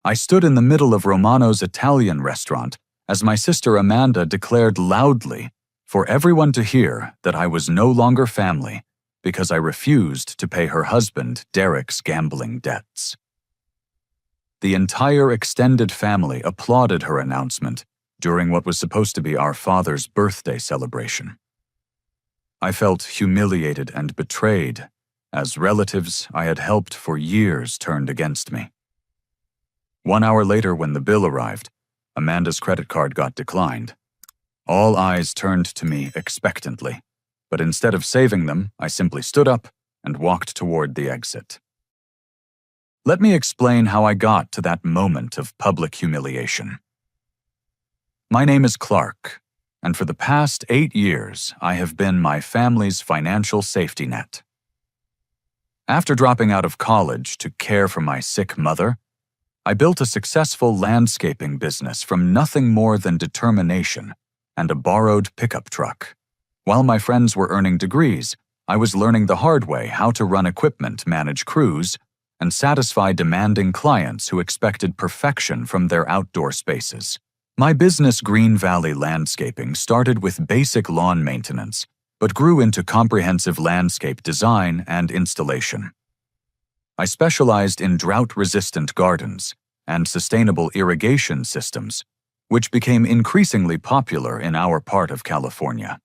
I stood in the middle of Romano's Italian restaurant as my sister Amanda declared loudly for everyone to hear that I was no longer family because I refused to pay her husband Derek's gambling debts. The entire extended family applauded her announcement during what was supposed to be our father's birthday celebration. I felt humiliated and betrayed as relatives I had helped for years turned against me. 1 hour later, when the bill arrived, Amanda's credit card got declined. All eyes turned to me expectantly, but instead of saving them, I simply stood up and walked toward the exit. Let me explain how I got to that moment of public humiliation. My name is Clark, and for the past 8 years, I have been my family's financial safety net. After dropping out of college to care for my sick mother, I built a successful landscaping business from nothing more than determination and a borrowed pickup truck. While my friends were earning degrees, I was learning the hard way how to run equipment, manage crews, and satisfy demanding clients who expected perfection from their outdoor spaces. My business, Green Valley Landscaping, started with basic lawn maintenance, but grew into comprehensive landscape design and installation. I specialized in drought-resistant gardens and sustainable irrigation systems, which became increasingly popular in our part of California.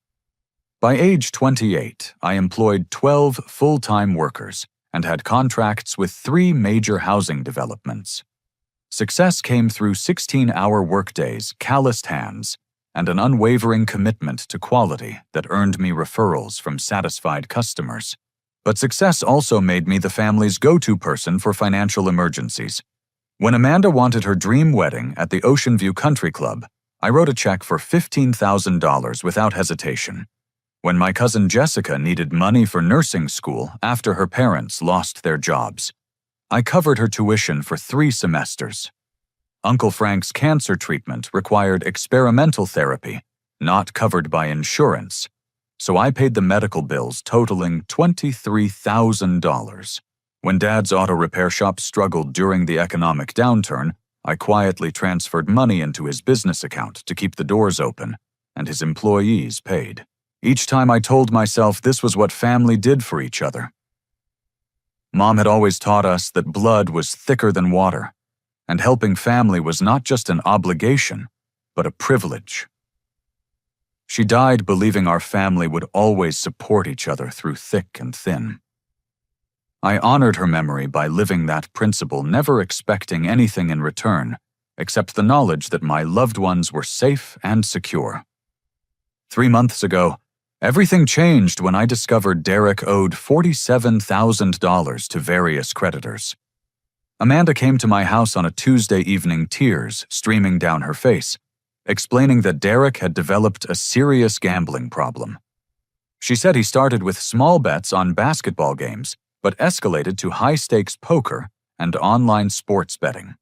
By age 28, I employed 12 full-time workers and had contracts with 3 major housing developments. Success came through 16-hour workdays, calloused hands, and an unwavering commitment to quality that earned me referrals from satisfied customers. But success also made me the family's go-to person for financial emergencies. When Amanda wanted her dream wedding at the Ocean View Country Club, I wrote a check for $15,000 without hesitation. When my cousin Jessica needed money for nursing school after her parents lost their jobs, I covered her tuition for 3 semesters. Uncle Frank's cancer treatment required experimental therapy, not covered by insurance, so I paid the medical bills totaling $23,000. When Dad's auto repair shop struggled during the economic downturn, I quietly transferred money into his business account to keep the doors open and his employees paid. Each time I told myself this was what family did for each other. Mom had always taught us that blood was thicker than water, and helping family was not just an obligation, but a privilege. She died believing our family would always support each other through thick and thin. I honored her memory by living that principle, never expecting anything in return, except the knowledge that my loved ones were safe and secure. 3 months ago, everything changed when I discovered Derek owed $47,000 to various creditors. Amanda came to my house on a Tuesday evening, tears streaming down her face, explaining that Derek had developed a serious gambling problem. She said he started with small bets on basketball games, but escalated to high-stakes poker and online sports betting.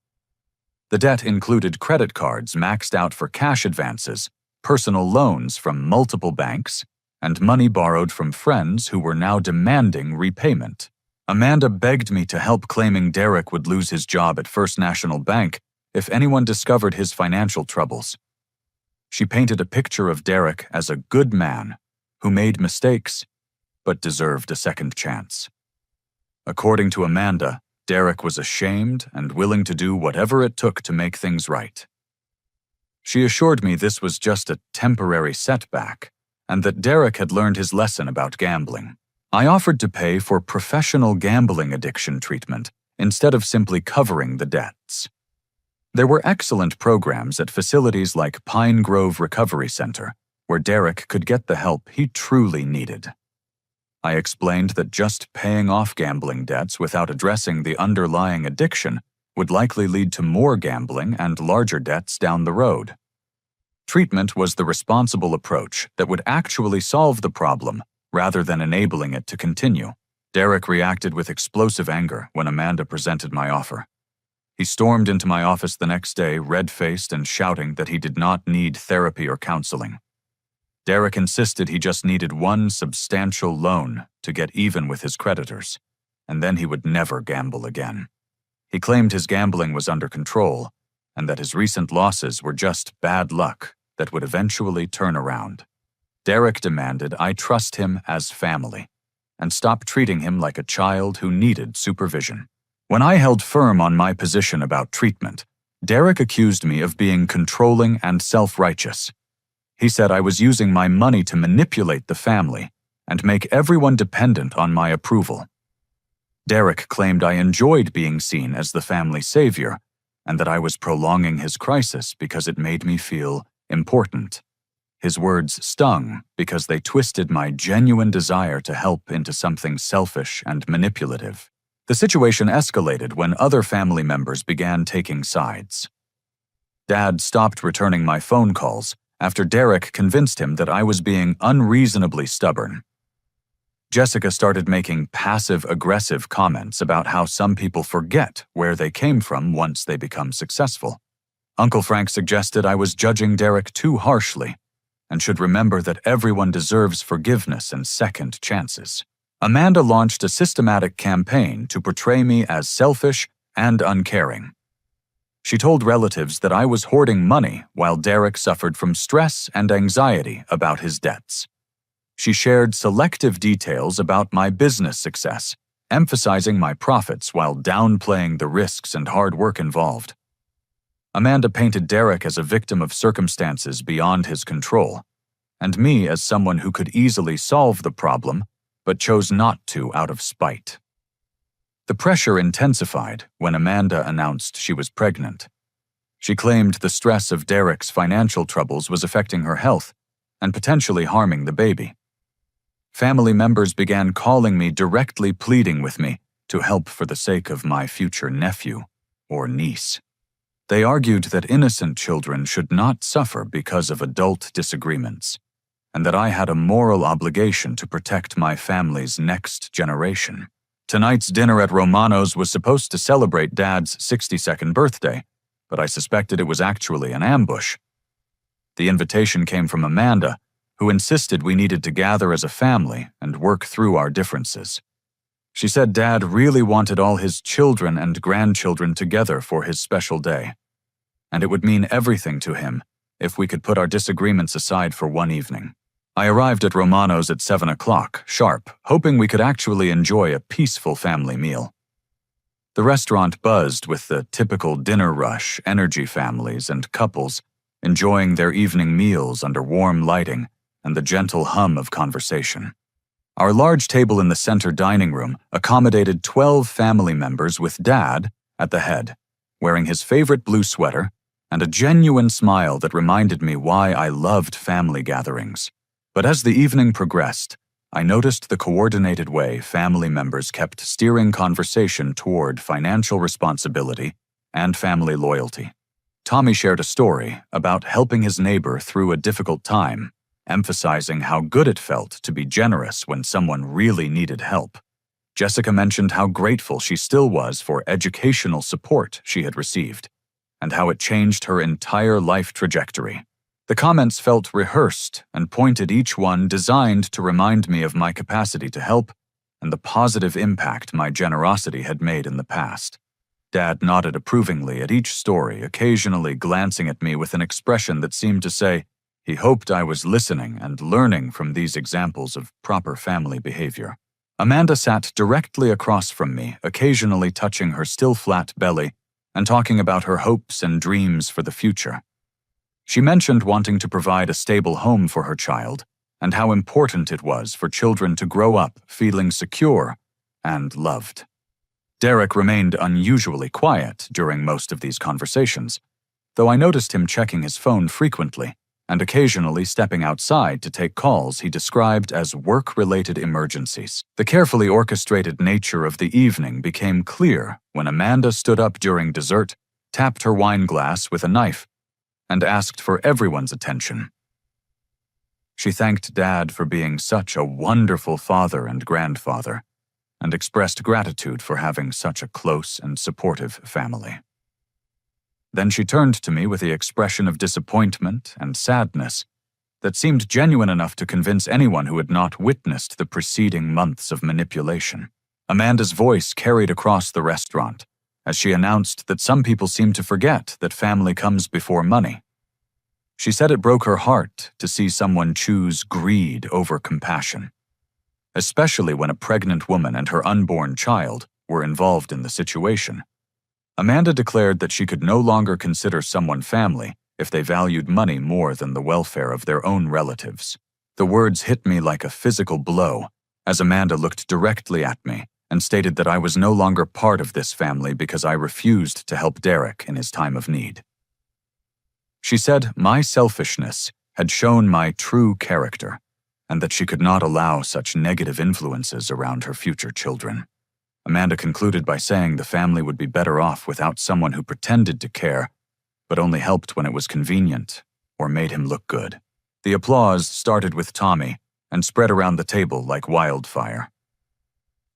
The debt included credit cards maxed out for cash advances, personal loans from multiple banks, and money borrowed from friends who were now demanding repayment. Amanda begged me to help, claiming Derek would lose his job at First National Bank if anyone discovered his financial troubles. She painted a picture of Derek as a good man who made mistakes but deserved a second chance. According to Amanda, Derek was ashamed and willing to do whatever it took to make things right. She assured me this was just a temporary setback and that Derek had learned his lesson about gambling. I offered to pay for professional gambling addiction treatment instead of simply covering the debts. There were excellent programs at facilities like Pine Grove Recovery Center, where Derek could get the help he truly needed. I explained that just paying off gambling debts without addressing the underlying addiction would likely lead to more gambling and larger debts down the road. Treatment was the responsible approach that would actually solve the problem rather than enabling it to continue. Derek reacted with explosive anger when Amanda presented my offer. He stormed into my office the next day, red-faced and shouting that he did not need therapy or counseling. Derek insisted he just needed one substantial loan to get even with his creditors, and then he would never gamble again. He claimed his gambling was under control and that his recent losses were just bad luck that would eventually turn around. Derek demanded I trust him as family and stop treating him like a child who needed supervision. When I held firm on my position about treatment, Derek accused me of being controlling and self-righteous. He said I was using my money to manipulate the family and make everyone dependent on my approval. Derek claimed I enjoyed being seen as the family savior and that I was prolonging his crisis because it made me feel important. His words stung because they twisted my genuine desire to help into something selfish and manipulative. The situation escalated when other family members began taking sides. Dad stopped returning my phone calls after Derek convinced him that I was being unreasonably stubborn. Jessica started making passive-aggressive comments about how some people forget where they came from once they become successful. Uncle Frank suggested I was judging Derek too harshly and should remember that everyone deserves forgiveness and second chances. Amanda launched a systematic campaign to portray me as selfish and uncaring. She told relatives that I was hoarding money while Derek suffered from stress and anxiety about his debts. She shared selective details about my business success, emphasizing my profits while downplaying the risks and hard work involved. Amanda painted Derek as a victim of circumstances beyond his control, and me as someone who could easily solve the problem, but chose not to out of spite. The pressure intensified when Amanda announced she was pregnant. She claimed the stress of Derek's financial troubles was affecting her health and potentially harming the baby. Family members began calling me directly pleading with me to help for the sake of my future nephew or niece. They argued that innocent children should not suffer because of adult disagreements, and that I had a moral obligation to protect my family's next generation. Tonight's dinner at Romano's was supposed to celebrate Dad's 62nd birthday, but I suspected it was actually an ambush. The invitation came from Amanda, who insisted we needed to gather as a family and work through our differences. She said Dad really wanted all his children and grandchildren together for his special day, and it would mean everything to him if we could put our disagreements aside for one evening. I arrived at Romano's at 7 o'clock, sharp, hoping we could actually enjoy a peaceful family meal. The restaurant buzzed with the typical dinner rush, energy families and couples enjoying their evening meals under warm lighting and the gentle hum of conversation. Our large table in the center dining room accommodated 12 family members with Dad at the head, wearing his favorite blue sweater and a genuine smile that reminded me why I loved family gatherings. But as the evening progressed, I noticed the coordinated way family members kept steering conversation toward financial responsibility and family loyalty. Tommy shared a story about helping his neighbor through a difficult time, emphasizing how good it felt to be generous when someone really needed help. Jessica mentioned how grateful she still was for educational support she had received, and how it changed her entire life trajectory. The comments felt rehearsed and pointed, each one designed to remind me of my capacity to help and the positive impact my generosity had made in the past. Dad nodded approvingly at each story, occasionally glancing at me with an expression that seemed to say he hoped I was listening and learning from these examples of proper family behavior. Amanda sat directly across from me, occasionally touching her still flat belly and talking about her hopes and dreams for the future. She mentioned wanting to provide a stable home for her child and how important it was for children to grow up feeling secure and loved. Derek remained unusually quiet during most of these conversations, though I noticed him checking his phone frequently and occasionally stepping outside to take calls he described as work-related emergencies. The carefully orchestrated nature of the evening became clear when Amanda stood up during dessert, tapped her wine glass with a knife, and asked for everyone's attention. She thanked Dad for being such a wonderful father and grandfather, and expressed gratitude for having such a close and supportive family. Then she turned to me with the expression of disappointment and sadness that seemed genuine enough to convince anyone who had not witnessed the preceding months of manipulation. Amanda's voice carried across the restaurant, as she announced that some people seem to forget that family comes before money. She said it broke her heart to see someone choose greed over compassion, especially when a pregnant woman and her unborn child were involved in the situation. Amanda declared that she could no longer consider someone family if they valued money more than the welfare of their own relatives. The words hit me like a physical blow as Amanda looked directly at me and stated that I was no longer part of this family because I refused to help Derek in his time of need. She said my selfishness had shown my true character and that she could not allow such negative influences around her future children. Amanda concluded by saying the family would be better off without someone who pretended to care, but only helped when it was convenient or made him look good. The applause started with Tommy and spread around the table like wildfire.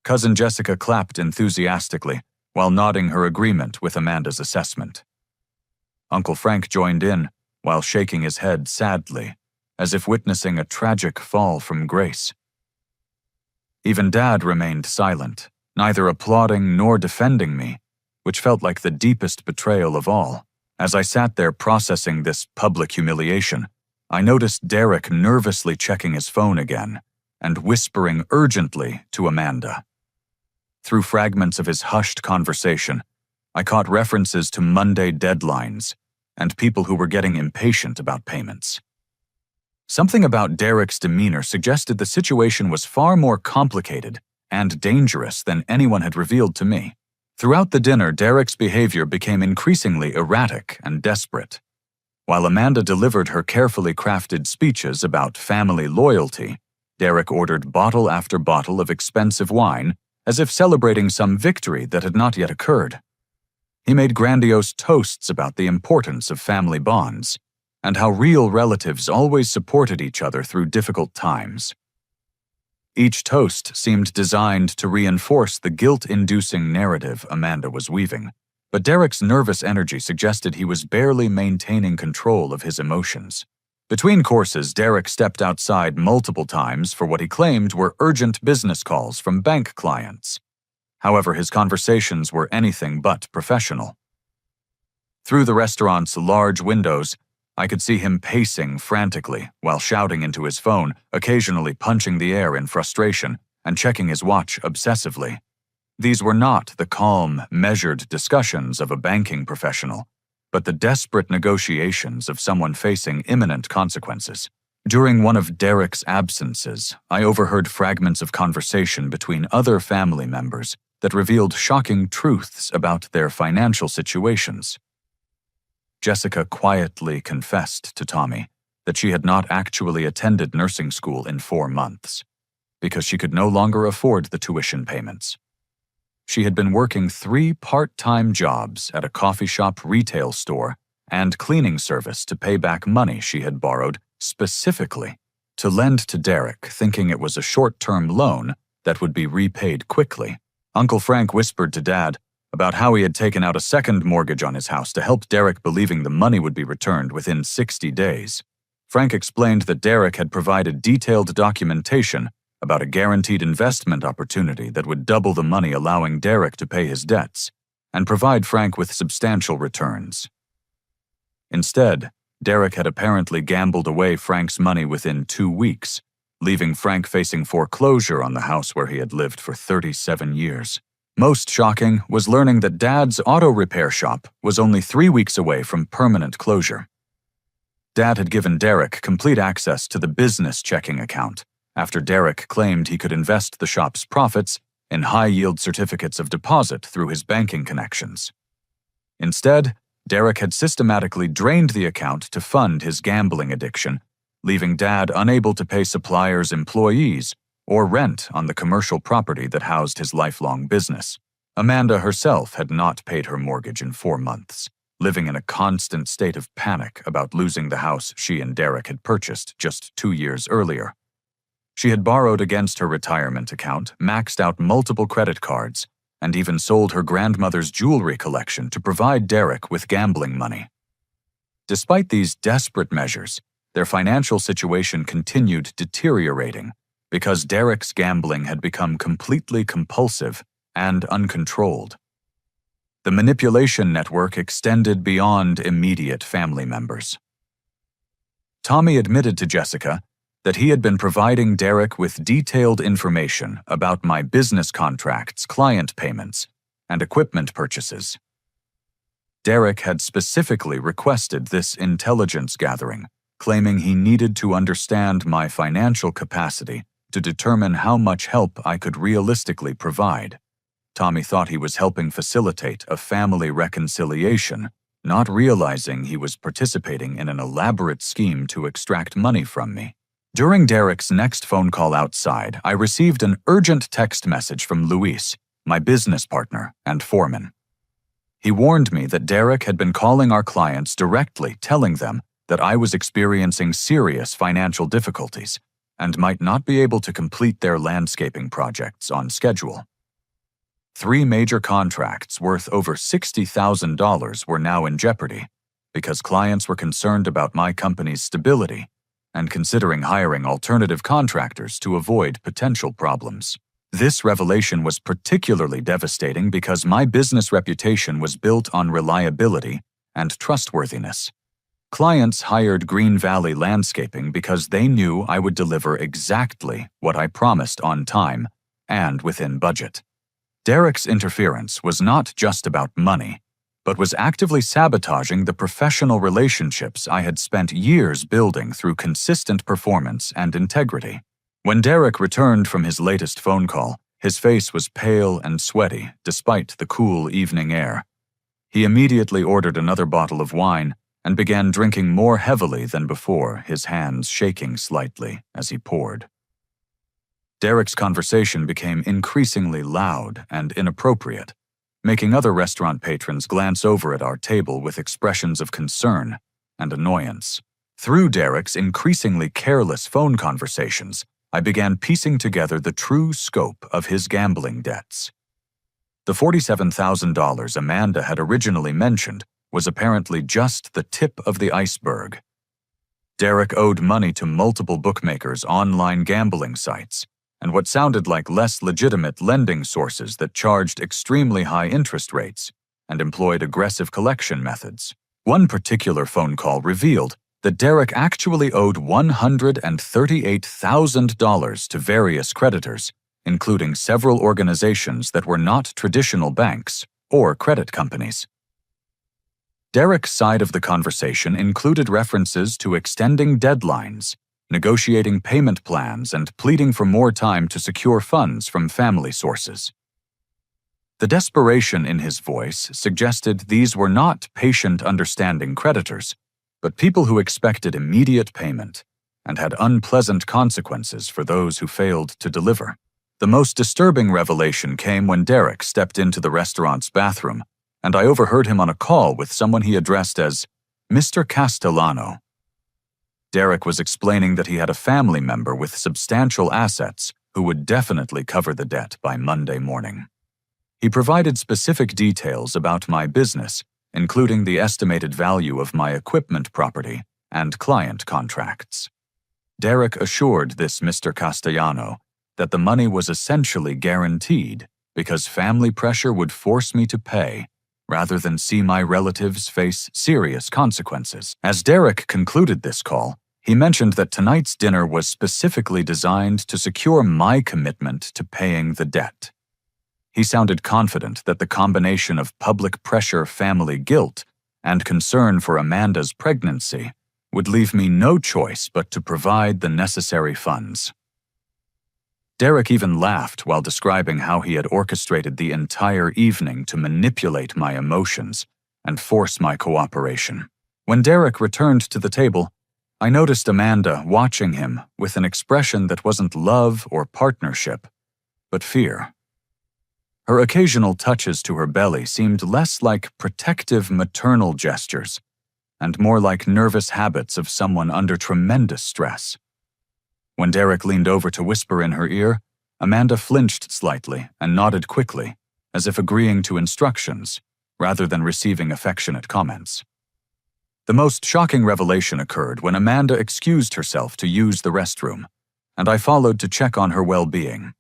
Cousin Jessica clapped enthusiastically while nodding her agreement with Amanda's assessment. Uncle Frank joined in while shaking his head sadly, as if witnessing a tragic fall from grace. Even Dad remained silent, neither applauding nor defending me, which felt like the deepest betrayal of all. As I sat there processing this public humiliation, I noticed Derek nervously checking his phone again and whispering urgently to Amanda. Through fragments of his hushed conversation, I caught references to Monday deadlines and people who were getting impatient about payments. Something about Derek's demeanor suggested the situation was far more complicated and dangerous than anyone had revealed to me. Throughout the dinner, Derek's behavior became increasingly erratic and desperate. While Amanda delivered her carefully crafted speeches about family loyalty, Derek ordered bottle after bottle of expensive wine as if celebrating some victory that had not yet occurred. He made grandiose toasts about the importance of family bonds and how real relatives always supported each other through difficult times. Each toast seemed designed to reinforce the guilt-inducing narrative Amanda was weaving, but Derek's nervous energy suggested he was barely maintaining control of his emotions. Between courses, Derek stepped outside multiple times for what he claimed were urgent business calls from bank clients. However, his conversations were anything but professional. Through the restaurant's large windows, I could see him pacing frantically while shouting into his phone, occasionally punching the air in frustration and checking his watch obsessively. These were not the calm, measured discussions of a banking professional, but the desperate negotiations of someone facing imminent consequences. During one of Derek's absences, I overheard fragments of conversation between other family members that revealed shocking truths about their financial situations. Jessica quietly confessed to Tommy that she had not actually attended nursing school in 4 months because she could no longer afford the tuition payments. She had been working 3 part-time jobs at a coffee shop, retail store, and cleaning service to pay back money she had borrowed specifically to lend to Derek, thinking it was a short-term loan that would be repaid quickly. Uncle Frank whispered to Dad about how he had taken out a second mortgage on his house to help Derek, believing the money would be returned within 60 days. Frank explained that Derek had provided detailed documentation about a guaranteed investment opportunity that would double the money, allowing Derek to pay his debts and provide Frank with substantial returns. Instead, Derek had apparently gambled away Frank's money within 2 weeks, leaving Frank facing foreclosure on the house where he had lived for 37 years. Most shocking was learning that Dad's auto repair shop was only 3 weeks away from permanent closure. Dad had given Derek complete access to the business checking account after Derek claimed he could invest the shop's profits in high-yield certificates of deposit through his banking connections. Instead, Derek had systematically drained the account to fund his gambling addiction, leaving Dad unable to pay suppliers, employees, or rent on the commercial property that housed his lifelong business. Amanda herself had not paid her mortgage in 4 months, living in a constant state of panic about losing the house she and Derek had purchased just 2 years earlier. She had borrowed against her retirement account, maxed out multiple credit cards, and even sold her grandmother's jewelry collection to provide Derek with gambling money. Despite these desperate measures, their financial situation continued deteriorating because Derek's gambling had become completely compulsive and uncontrolled. The manipulation network extended beyond immediate family members. Tommy admitted to Jessica that he had been providing Derek with detailed information about my business contracts, client payments, and equipment purchases. Derek had specifically requested this intelligence gathering, claiming he needed to understand my financial capacity to determine how much help I could realistically provide. Tommy thought he was helping facilitate a family reconciliation, not realizing he was participating in an elaborate scheme to extract money from me. During Derek's next phone call outside, I received an urgent text message from Luis, my business partner and foreman. He warned me that Derek had been calling our clients directly, telling them that I was experiencing serious financial difficulties and might not be able to complete their landscaping projects on schedule. 3 major contracts worth over $60,000 were now in jeopardy because clients were concerned about my company's stability and considering hiring alternative contractors to avoid potential problems. This revelation was particularly devastating because my business reputation was built on reliability and trustworthiness. Clients hired Green Valley Landscaping because they knew I would deliver exactly what I promised on time and within budget. Derek's interference was not just about money, but was actively sabotaging the professional relationships I had spent years building through consistent performance and integrity. When Derek returned from his latest phone call, his face was pale and sweaty despite the cool evening air. He immediately ordered another bottle of wine and began drinking more heavily than before, his hands shaking slightly as he poured. Derek's conversation became increasingly loud and inappropriate, making other restaurant patrons glance over at our table with expressions of concern and annoyance. Through Derek's increasingly careless phone conversations, I began piecing together the true scope of his gambling debts. The $47,000 Amanda had originally mentioned was apparently just the tip of the iceberg. Derek owed money to multiple bookmakers' online gambling sites and what sounded like less legitimate lending sources that charged extremely high interest rates and employed aggressive collection methods. One particular phone call revealed that Derek actually owed $138,000 to various creditors, including several organizations that were not traditional banks or credit companies. Derek's side of the conversation included references to extending deadlines, negotiating payment plans, and pleading for more time to secure funds from family sources. The desperation in his voice suggested these were not patient, understanding creditors, but people who expected immediate payment and had unpleasant consequences for those who failed to deliver. The most disturbing revelation came when Derek stepped into the restaurant's bathroom, and I overheard him on a call with someone he addressed as Mr. Castellano. Derek was explaining that he had a family member with substantial assets who would definitely cover the debt by Monday morning. He provided specific details about my business, including the estimated value of my equipment property and client contracts. Derek assured this Mr. Castellano that the money was essentially guaranteed because family pressure would force me to pay rather than see my relatives face serious consequences. As Derek concluded this call, he mentioned that tonight's dinner was specifically designed to secure my commitment to paying the debt. He sounded confident that the combination of public pressure, family guilt, and concern for Amanda's pregnancy would leave me no choice but to provide the necessary funds. Derek even laughed while describing how he had orchestrated the entire evening to manipulate my emotions and force my cooperation. When Derek returned to the table, I noticed Amanda watching him with an expression that wasn't love or partnership, but fear. Her occasional touches to her belly seemed less like protective maternal gestures and more like nervous habits of someone under tremendous stress. When Derek leaned over to whisper in her ear, Amanda flinched slightly and nodded quickly, as if agreeing to instructions rather than receiving affectionate comments. The most shocking revelation occurred when Amanda excused herself to use the restroom, and I followed to check on her well-being.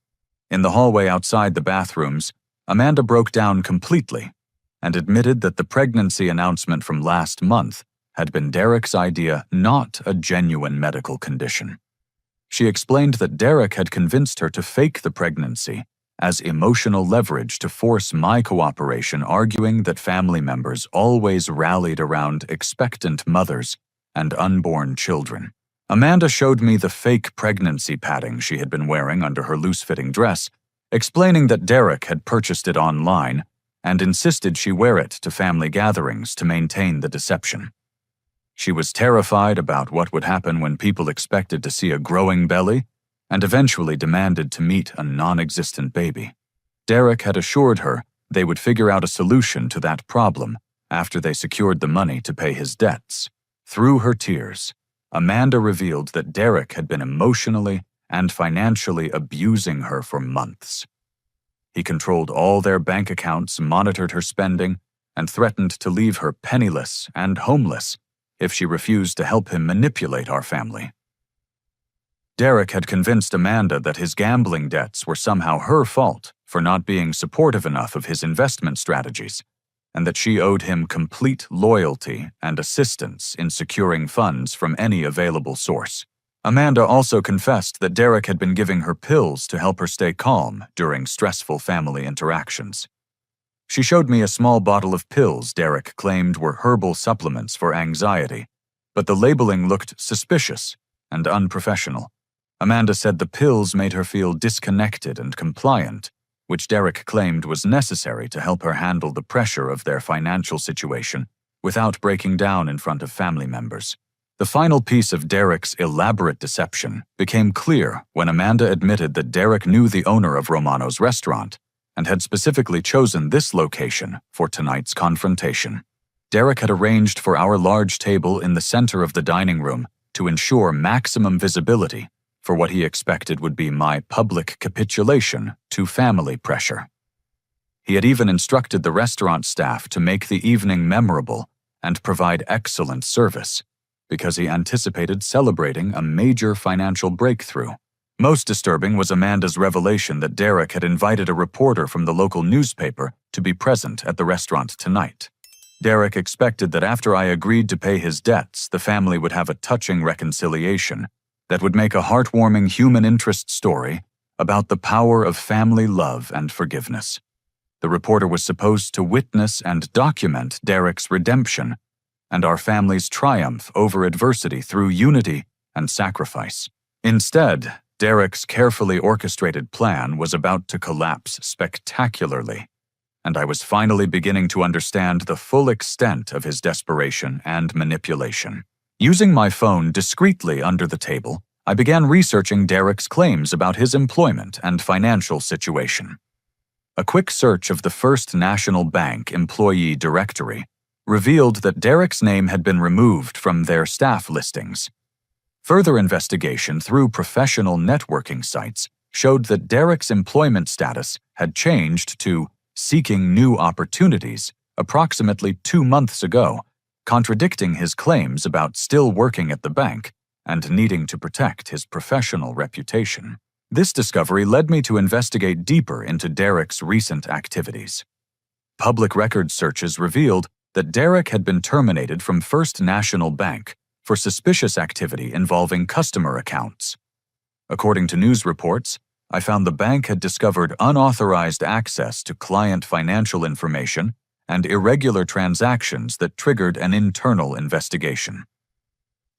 In the hallway outside the bathrooms, Amanda broke down completely and admitted that the pregnancy announcement from last month had been Derek's idea, not a genuine medical condition. She explained that Derek had convinced her to fake the pregnancy as emotional leverage to force my cooperation, arguing that family members always rallied around expectant mothers and unborn children. Amanda showed me the fake pregnancy padding she had been wearing under her loose-fitting dress, explaining that Derek had purchased it online and insisted she wear it to family gatherings to maintain the deception. She was terrified about what would happen when people expected to see a growing belly and eventually demanded to meet a non-existent baby. Derek had assured her they would figure out a solution to that problem after they secured the money to pay his debts. Through her tears, Amanda revealed that Derek had been emotionally and financially abusing her for months. He controlled all their bank accounts, monitored her spending, and threatened to leave her penniless and homeless if she refused to help him manipulate our family. Derek had convinced Amanda that his gambling debts were somehow her fault for not being supportive enough of his investment strategies, and that she owed him complete loyalty and assistance in securing funds from any available source. Amanda also confessed that Derek had been giving her pills to help her stay calm during stressful family interactions. She showed me a small bottle of pills Derek claimed were herbal supplements for anxiety, but the labeling looked suspicious and unprofessional. Amanda said the pills made her feel disconnected and compliant, which Derek claimed was necessary to help her handle the pressure of their financial situation without breaking down in front of family members. The final piece of Derek's elaborate deception became clear when Amanda admitted that Derek knew the owner of Romano's restaurant and had specifically chosen this location for tonight's confrontation. Derek had arranged for our large table in the center of the dining room to ensure maximum visibility for what he expected would be my public capitulation to family pressure. He had even instructed the restaurant staff to make the evening memorable and provide excellent service, because he anticipated celebrating a major financial breakthrough. Most disturbing was Amanda's revelation that Derek had invited a reporter from the local newspaper to be present at the restaurant tonight. Derek expected that after I agreed to pay his debts, the family would have a touching reconciliation that would make a heartwarming human interest story about the power of family love and forgiveness. The reporter was supposed to witness and document Derek's redemption and our family's triumph over adversity through unity and sacrifice. Instead, Derek's carefully orchestrated plan was about to collapse spectacularly, and I was finally beginning to understand the full extent of his desperation and manipulation. Using my phone discreetly under the table, I began researching Derek's claims about his employment and financial situation. A quick search of the First National Bank employee directory revealed that Derek's name had been removed from their staff listings. Further investigation through professional networking sites showed that Derek's employment status had changed to seeking new opportunities approximately 2 months ago, contradicting his claims about still working at the bank and needing to protect his professional reputation. This discovery led me to investigate deeper into Derek's recent activities. Public records searches revealed that Derek had been terminated from First National Bank for suspicious activity involving customer accounts. According to news reports, I found the bank had discovered unauthorized access to client financial information and irregular transactions that triggered an internal investigation.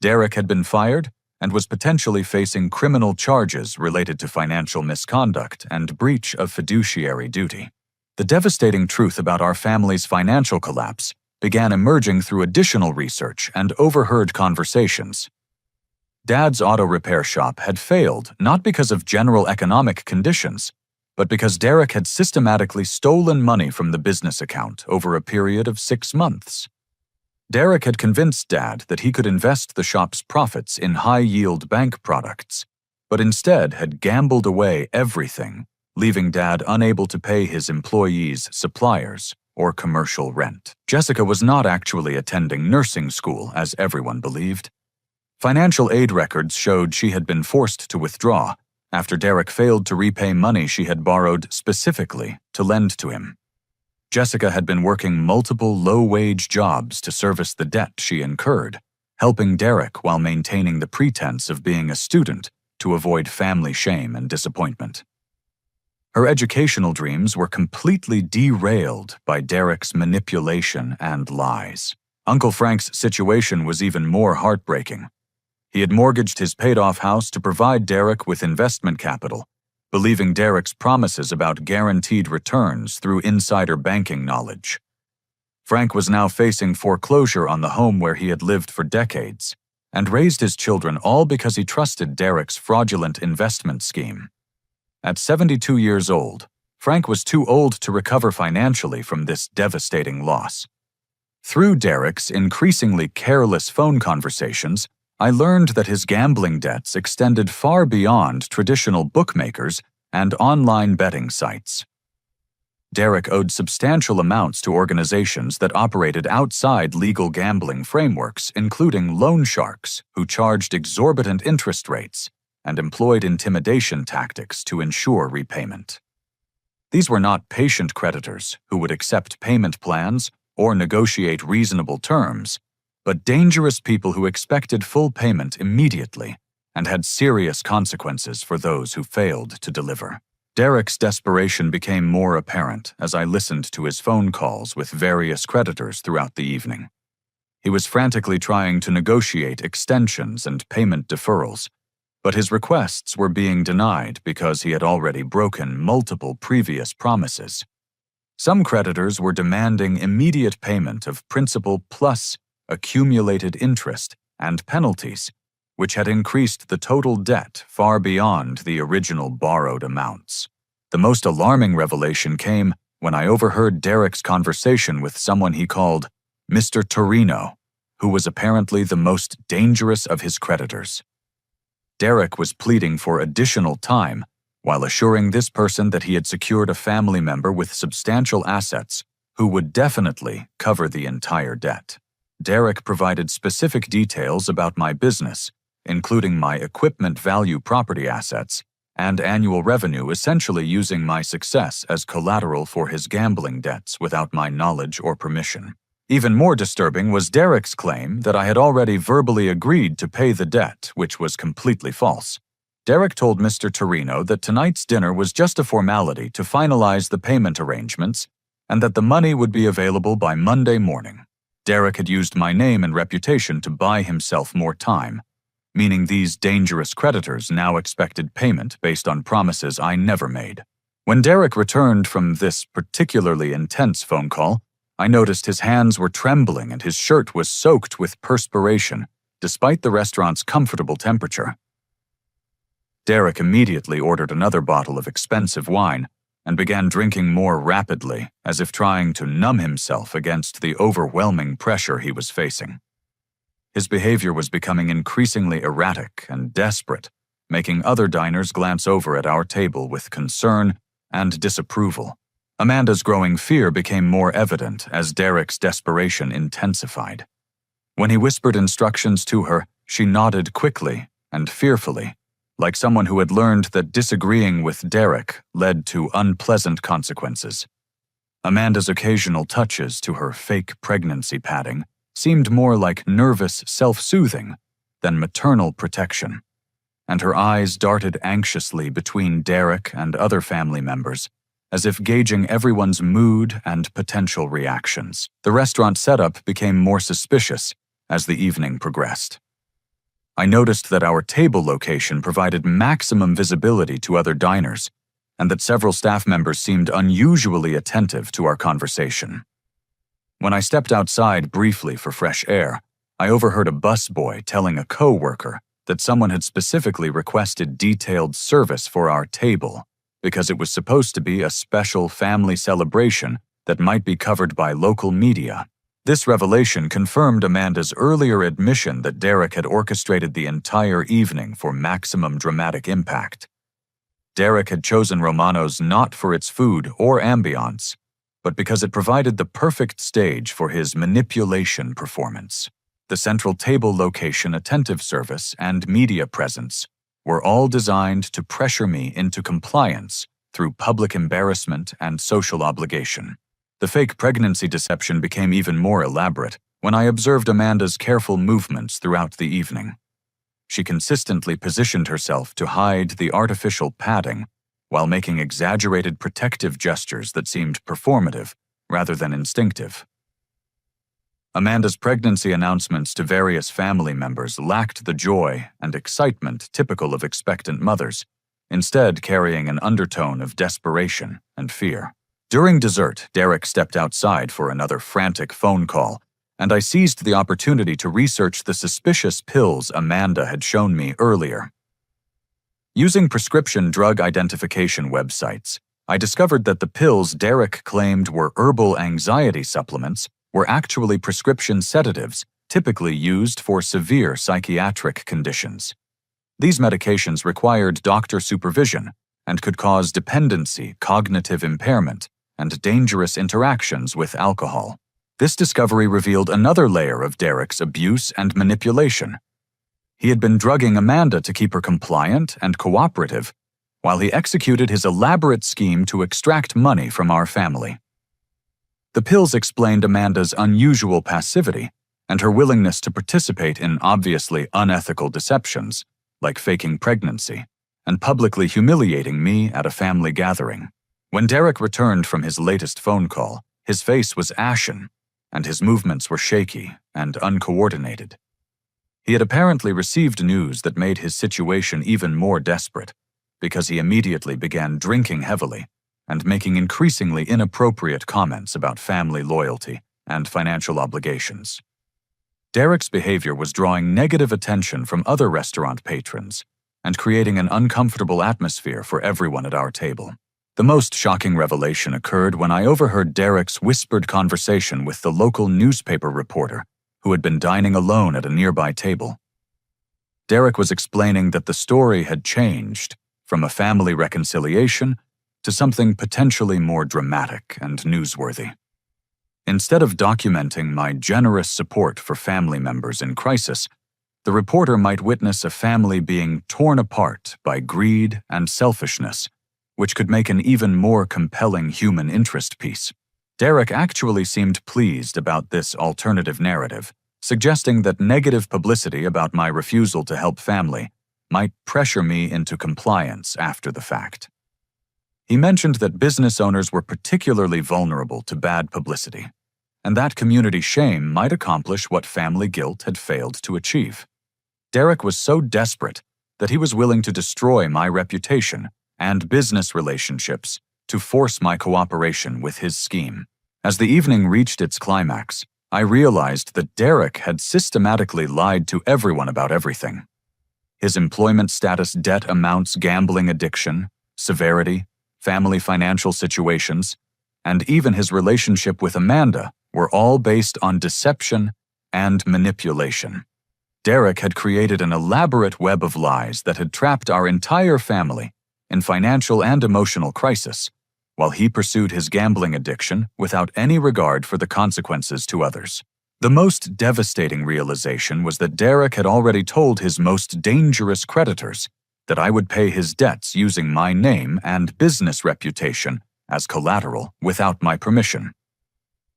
Derek had been fired and was potentially facing criminal charges related to financial misconduct and breach of fiduciary duty. The devastating truth about our family's financial collapse began emerging through additional research and overheard conversations. Dad's auto repair shop had failed not because of general economic conditions, but because Derek had systematically stolen money from the business account over a period of 6 months. Derek had convinced Dad that he could invest the shop's profits in high-yield bank products, but instead had gambled away everything, leaving Dad unable to pay his employees' suppliers or commercial rent. Jessica was not actually attending nursing school, as everyone believed. Financial aid records showed she had been forced to withdraw after Derek failed to repay money she had borrowed specifically to lend to him. Jessica had been working multiple low-wage jobs to service the debt she incurred, helping Derek while maintaining the pretense of being a student to avoid family shame and disappointment. Her educational dreams were completely derailed by Derek's manipulation and lies. Uncle Frank's situation was even more heartbreaking. He had mortgaged his paid-off house to provide Derek with investment capital, believing Derek's promises about guaranteed returns through insider banking knowledge. Frank was now facing foreclosure on the home where he had lived for decades and raised his children, all because he trusted Derek's fraudulent investment scheme. At 72 years old, Frank was too old to recover financially from this devastating loss. Through Derek's increasingly careless phone conversations, I learned that his gambling debts extended far beyond traditional bookmakers and online betting sites. Derek owed substantial amounts to organizations that operated outside legal gambling frameworks, including loan sharks who charged exorbitant interest rates and employed intimidation tactics to ensure repayment. These were not patient creditors who would accept payment plans or negotiate reasonable terms, but dangerous people who expected full payment immediately and had serious consequences for those who failed to deliver. Derek's desperation became more apparent as I listened to his phone calls with various creditors throughout the evening. He was frantically trying to negotiate extensions and payment deferrals, but his requests were being denied because he had already broken multiple previous promises. Some creditors were demanding immediate payment of principal plus accumulated interest and penalties, which had increased the total debt far beyond the original borrowed amounts. The most alarming revelation came when I overheard Derek's conversation with someone he called Mr. Torino, who was apparently the most dangerous of his creditors. Derek was pleading for additional time while assuring this person that he had secured a family member with substantial assets who would definitely cover the entire debt. Derek provided specific details about my business, including my equipment value property assets and annual revenue, essentially using my success as collateral for his gambling debts without my knowledge or permission. Even more disturbing was Derek's claim that I had already verbally agreed to pay the debt, which was completely false. Derek told Mr. Torino that tonight's dinner was just a formality to finalize the payment arrangements and that the money would be available by Monday morning. Derek had used my name and reputation to buy himself more time, meaning these dangerous creditors now expected payment based on promises I never made. When Derek returned from this particularly intense phone call, I noticed his hands were trembling and his shirt was soaked with perspiration, despite the restaurant's comfortable temperature. Derek immediately ordered another bottle of expensive wine and began drinking more rapidly, as if trying to numb himself against the overwhelming pressure he was facing. His behavior was becoming increasingly erratic and desperate, making other diners glance over at our table with concern and disapproval. Amanda's growing fear became more evident as Derek's desperation intensified. When he whispered instructions to her, she nodded quickly and fearfully, like someone who had learned that disagreeing with Derek led to unpleasant consequences. Amanda's occasional touches to her fake pregnancy padding seemed more like nervous self-soothing than maternal protection, and her eyes darted anxiously between Derek and other family members, as if gauging everyone's mood and potential reactions. The restaurant setup became more suspicious as the evening progressed. I noticed that our table location provided maximum visibility to other diners, and that several staff members seemed unusually attentive to our conversation. When I stepped outside briefly for fresh air, I overheard a busboy telling a co-worker that someone had specifically requested detailed service for our table because it was supposed to be a special family celebration that might be covered by local media. This revelation confirmed Amanda's earlier admission that Derek had orchestrated the entire evening for maximum dramatic impact. Derek had chosen Romano's not for its food or ambiance, but because it provided the perfect stage for his manipulation performance. The central table location, attentive service, and media presence were all designed to pressure me into compliance through public embarrassment and social obligation. The fake pregnancy deception became even more elaborate when I observed Amanda's careful movements throughout the evening. She consistently positioned herself to hide the artificial padding while making exaggerated protective gestures that seemed performative rather than instinctive. Amanda's pregnancy announcements to various family members lacked the joy and excitement typical of expectant mothers, instead carrying an undertone of desperation and fear. During dessert, Derek stepped outside for another frantic phone call, and I seized the opportunity to research the suspicious pills Amanda had shown me earlier. Using prescription drug identification websites, I discovered that the pills Derek claimed were herbal anxiety supplements were actually prescription sedatives typically used for severe psychiatric conditions. These medications required doctor supervision and could cause dependency, cognitive impairment, and dangerous interactions with alcohol. This discovery revealed another layer of Derek's abuse and manipulation. He had been drugging Amanda to keep her compliant and cooperative, while he executed his elaborate scheme to extract money from our family. The pills explained Amanda's unusual passivity and her willingness to participate in obviously unethical deceptions, like faking pregnancy, and publicly humiliating me at a family gathering. When Derek returned from his latest phone call, his face was ashen, and his movements were shaky and uncoordinated. He had apparently received news that made his situation even more desperate, because he immediately began drinking heavily and making increasingly inappropriate comments about family loyalty and financial obligations. Derek's behavior was drawing negative attention from other restaurant patrons and creating an uncomfortable atmosphere for everyone at our table. The most shocking revelation occurred when I overheard Derek's whispered conversation with the local newspaper reporter who had been dining alone at a nearby table. Derek was explaining that the story had changed from a family reconciliation to something potentially more dramatic and newsworthy. Instead of documenting my generous support for family members in crisis, the reporter might witness a family being torn apart by greed and selfishness, which could make an even more compelling human interest piece. Derek actually seemed pleased about this alternative narrative, suggesting that negative publicity about my refusal to help family might pressure me into compliance after the fact. He mentioned that business owners were particularly vulnerable to bad publicity, and that community shame might accomplish what family guilt had failed to achieve. Derek was so desperate that he was willing to destroy my reputation and business relationships to force my cooperation with his scheme. As the evening reached its climax, I realized that Derek had systematically lied to everyone about everything. His employment status, debt amounts, gambling addiction, severity, family financial situations, and even his relationship with Amanda were all based on deception and manipulation. Derek had created an elaborate web of lies that had trapped our entire family in financial and emotional crisis, while he pursued his gambling addiction without any regard for the consequences to others. The most devastating realization was that Derek had already told his most dangerous creditors that I would pay his debts using my name and business reputation as collateral without my permission.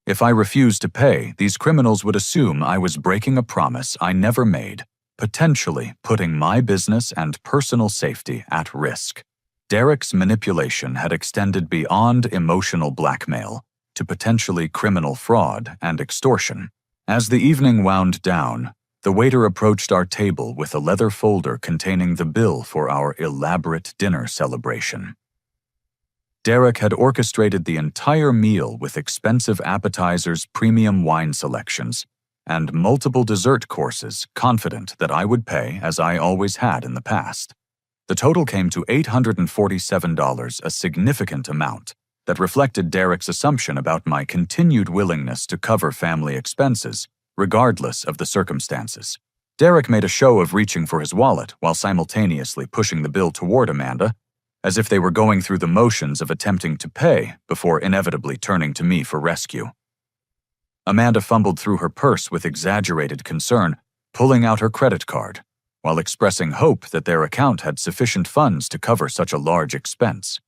If I refused to pay, these criminals would assume I was breaking a promise I never made, potentially putting my business and personal safety at risk. Derek's manipulation had extended beyond emotional blackmail to potentially criminal fraud and extortion. As the evening wound down, the waiter approached our table with a leather folder containing the bill for our elaborate dinner celebration. Derek had orchestrated the entire meal with expensive appetizers, premium wine selections, and multiple dessert courses, confident that I would pay as I always had in the past. The total came to $847, a significant amount that reflected Derek's assumption about my continued willingness to cover family expenses, regardless of the circumstances. Derek made a show of reaching for his wallet while simultaneously pushing the bill toward Amanda, as if they were going through the motions of attempting to pay before inevitably turning to me for rescue. Amanda fumbled through her purse with exaggerated concern, pulling out her credit card, while expressing hope that their account had sufficient funds to cover such a large expense.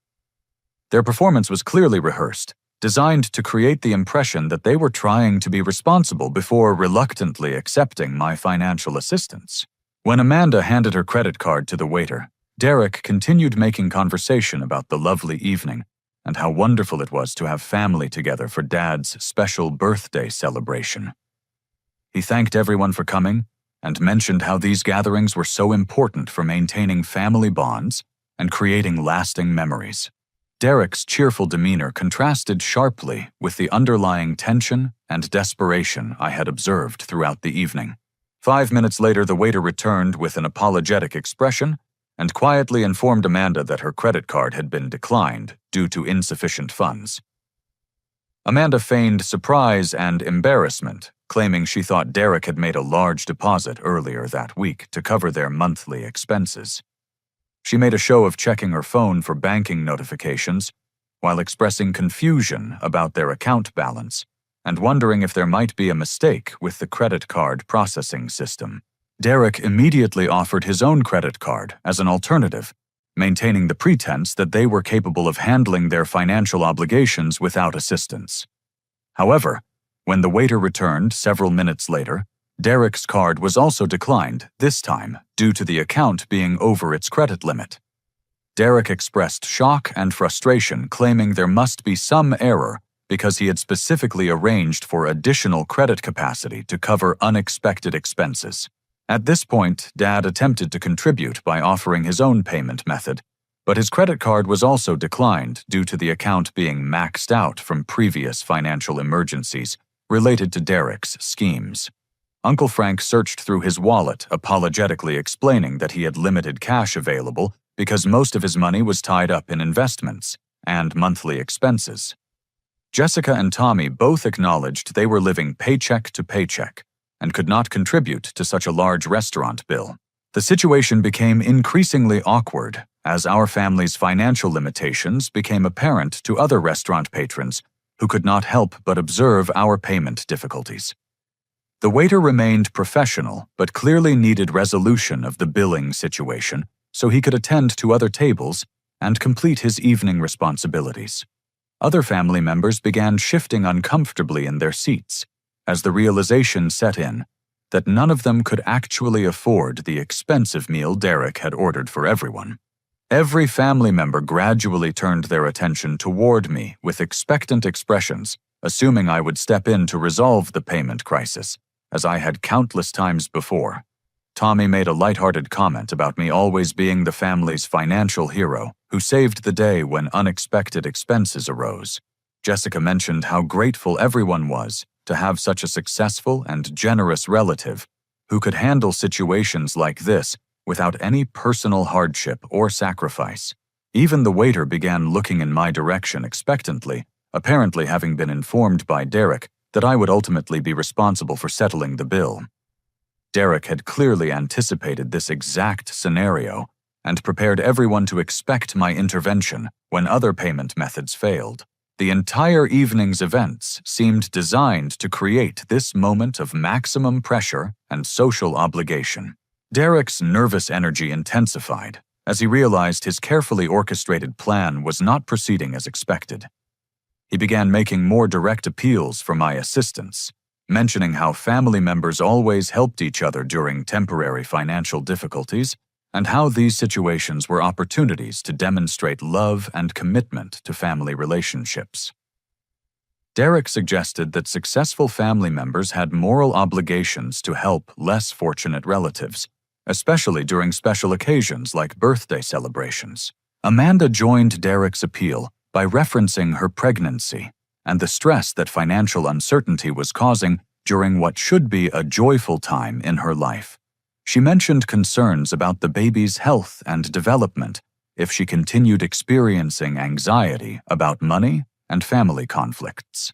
Their performance was clearly rehearsed, designed to create the impression that they were trying to be responsible before reluctantly accepting my financial assistance. When Amanda handed her credit card to the waiter, Derek continued making conversation about the lovely evening and how wonderful it was to have family together for Dad's special birthday celebration. He thanked everyone for coming and mentioned how these gatherings were so important for maintaining family bonds and creating lasting memories. Derek's cheerful demeanor contrasted sharply with the underlying tension and desperation I had observed throughout the evening. 5 minutes later, the waiter returned with an apologetic expression and quietly informed Amanda that her credit card had been declined due to insufficient funds. Amanda feigned surprise and embarrassment, claiming she thought Derek had made a large deposit earlier that week to cover their monthly expenses. She made a show of checking her phone for banking notifications while expressing confusion about their account balance and wondering if there might be a mistake with the credit card processing system. Derek immediately offered his own credit card as an alternative, maintaining the pretense that they were capable of handling their financial obligations without assistance. However, when the waiter returned several minutes later, Derek's card was also declined, this time due to the account being over its credit limit. Derek expressed shock and frustration, claiming there must be some error because he had specifically arranged for additional credit capacity to cover unexpected expenses. At this point, Dad attempted to contribute by offering his own payment method, but his credit card was also declined due to the account being maxed out from previous financial emergencies related to Derek's schemes. Uncle Frank searched through his wallet, apologetically explaining that he had limited cash available because most of his money was tied up in investments and monthly expenses. Jessica and Tommy both acknowledged they were living paycheck to paycheck and could not contribute to such a large restaurant bill. The situation became increasingly awkward as our family's financial limitations became apparent to other restaurant patrons who could not help but observe our payment difficulties. The waiter remained professional but clearly needed resolution of the billing situation so he could attend to other tables and complete his evening responsibilities. Other family members began shifting uncomfortably in their seats as the realization set in that none of them could actually afford the expensive meal Derek had ordered for everyone. Every family member gradually turned their attention toward me with expectant expressions, assuming I would step in to resolve the payment crisis, as I had countless times before. Tommy made a lighthearted comment about me always being the family's financial hero who saved the day when unexpected expenses arose. Jessica mentioned how grateful everyone was to have such a successful and generous relative who could handle situations like this without any personal hardship or sacrifice. Even the waiter began looking in my direction expectantly, apparently having been informed by Derek that I would ultimately be responsible for settling the bill. Derek had clearly anticipated this exact scenario and prepared everyone to expect my intervention when other payment methods failed. The entire evening's events seemed designed to create this moment of maximum pressure and social obligation. Derek's nervous energy intensified as he realized his carefully orchestrated plan was not proceeding as expected. He began making more direct appeals for my assistance, mentioning how family members always helped each other during temporary financial difficulties and how these situations were opportunities to demonstrate love and commitment to family relationships. Derek suggested that successful family members had moral obligations to help less fortunate relatives, especially during special occasions like birthday celebrations. Amanda joined Derek's appeal by referencing her pregnancy and the stress that financial uncertainty was causing during what should be a joyful time in her life. She mentioned concerns about the baby's health and development if she continued experiencing anxiety about money and family conflicts.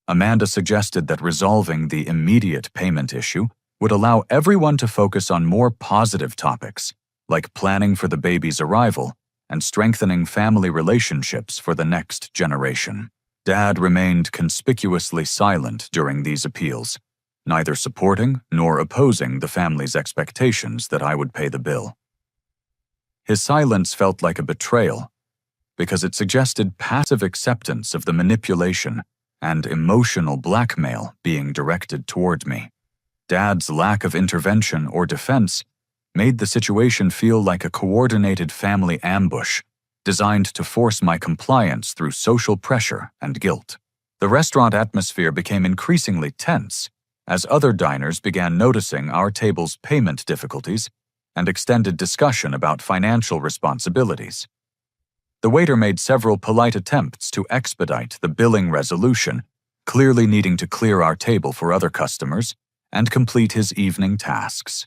Amanda suggested that resolving the immediate payment issue would allow everyone to focus on more positive topics, like planning for the baby's arrival and strengthening family relationships for the next generation. Dad remained conspicuously silent during these appeals, neither supporting nor opposing the family's expectations that I would pay the bill. His silence felt like a betrayal, because it suggested passive acceptance of the manipulation and emotional blackmail being directed toward me. Dad's lack of intervention or defense made the situation feel like a coordinated family ambush designed to force my compliance through social pressure and guilt. The restaurant atmosphere became increasingly tense as other diners began noticing our table's payment difficulties and extended discussion about financial responsibilities. The waiter made several polite attempts to expedite the billing resolution, clearly needing to clear our table for other customers and complete his evening tasks.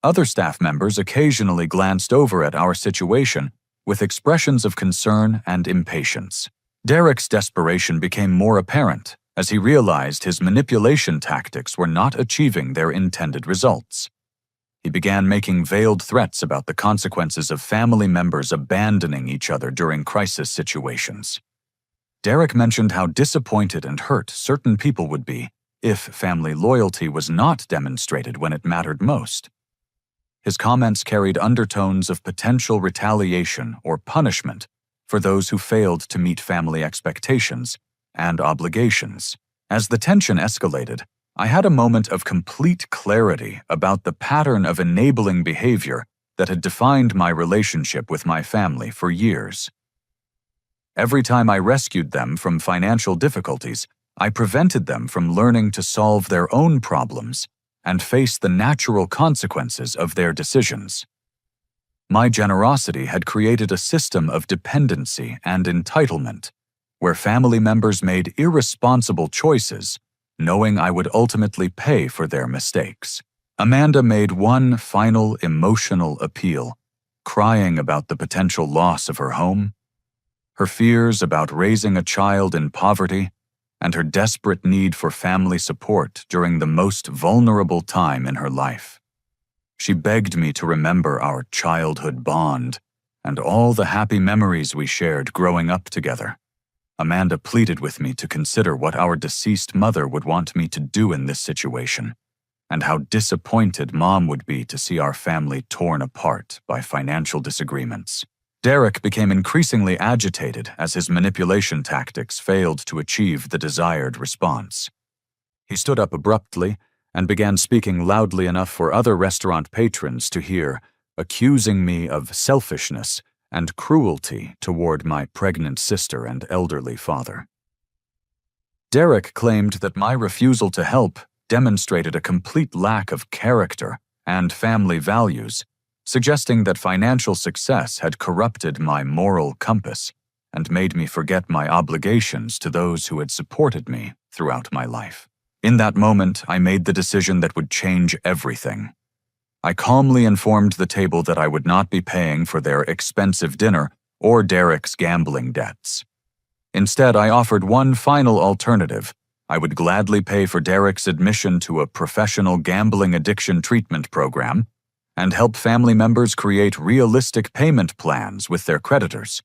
Other staff members occasionally glanced over at our situation with expressions of concern and impatience. Derek's desperation became more apparent as he realized his manipulation tactics were not achieving their intended results. He began making veiled threats about the consequences of family members abandoning each other during crisis situations. Derek mentioned how disappointed and hurt certain people would be if family loyalty was not demonstrated when it mattered most. His comments carried undertones of potential retaliation or punishment for those who failed to meet family expectations and obligations. As the tension escalated, I had a moment of complete clarity about the pattern of enabling behavior that had defined my relationship with my family for years. Every time I rescued them from financial difficulties, I prevented them from learning to solve their own problems and face the natural consequences of their decisions. My generosity had created a system of dependency and entitlement, where family members made irresponsible choices, knowing I would ultimately pay for their mistakes. Amanda made one final emotional appeal, crying about the potential loss of her home, her fears about raising a child in poverty, and her desperate need for family support during the most vulnerable time in her life. She begged me to remember our childhood bond and all the happy memories we shared growing up together. Amanda pleaded with me to consider what our deceased mother would want me to do in this situation, and how disappointed Mom would be to see our family torn apart by financial disagreements. Derek became increasingly agitated as his manipulation tactics failed to achieve the desired response. He stood up abruptly and began speaking loudly enough for other restaurant patrons to hear, accusing me of selfishness and cruelty toward my pregnant sister and elderly father. Derek claimed that my refusal to help demonstrated a complete lack of character and family values, suggesting that financial success had corrupted my moral compass and made me forget my obligations to those who had supported me throughout my life. In that moment, I made the decision that would change everything. I calmly informed the table that I would not be paying for their expensive dinner or Derek's gambling debts. Instead, I offered one final alternative. I would gladly pay for Derek's admission to a professional gambling addiction treatment program and help family members create realistic payment plans with their creditors.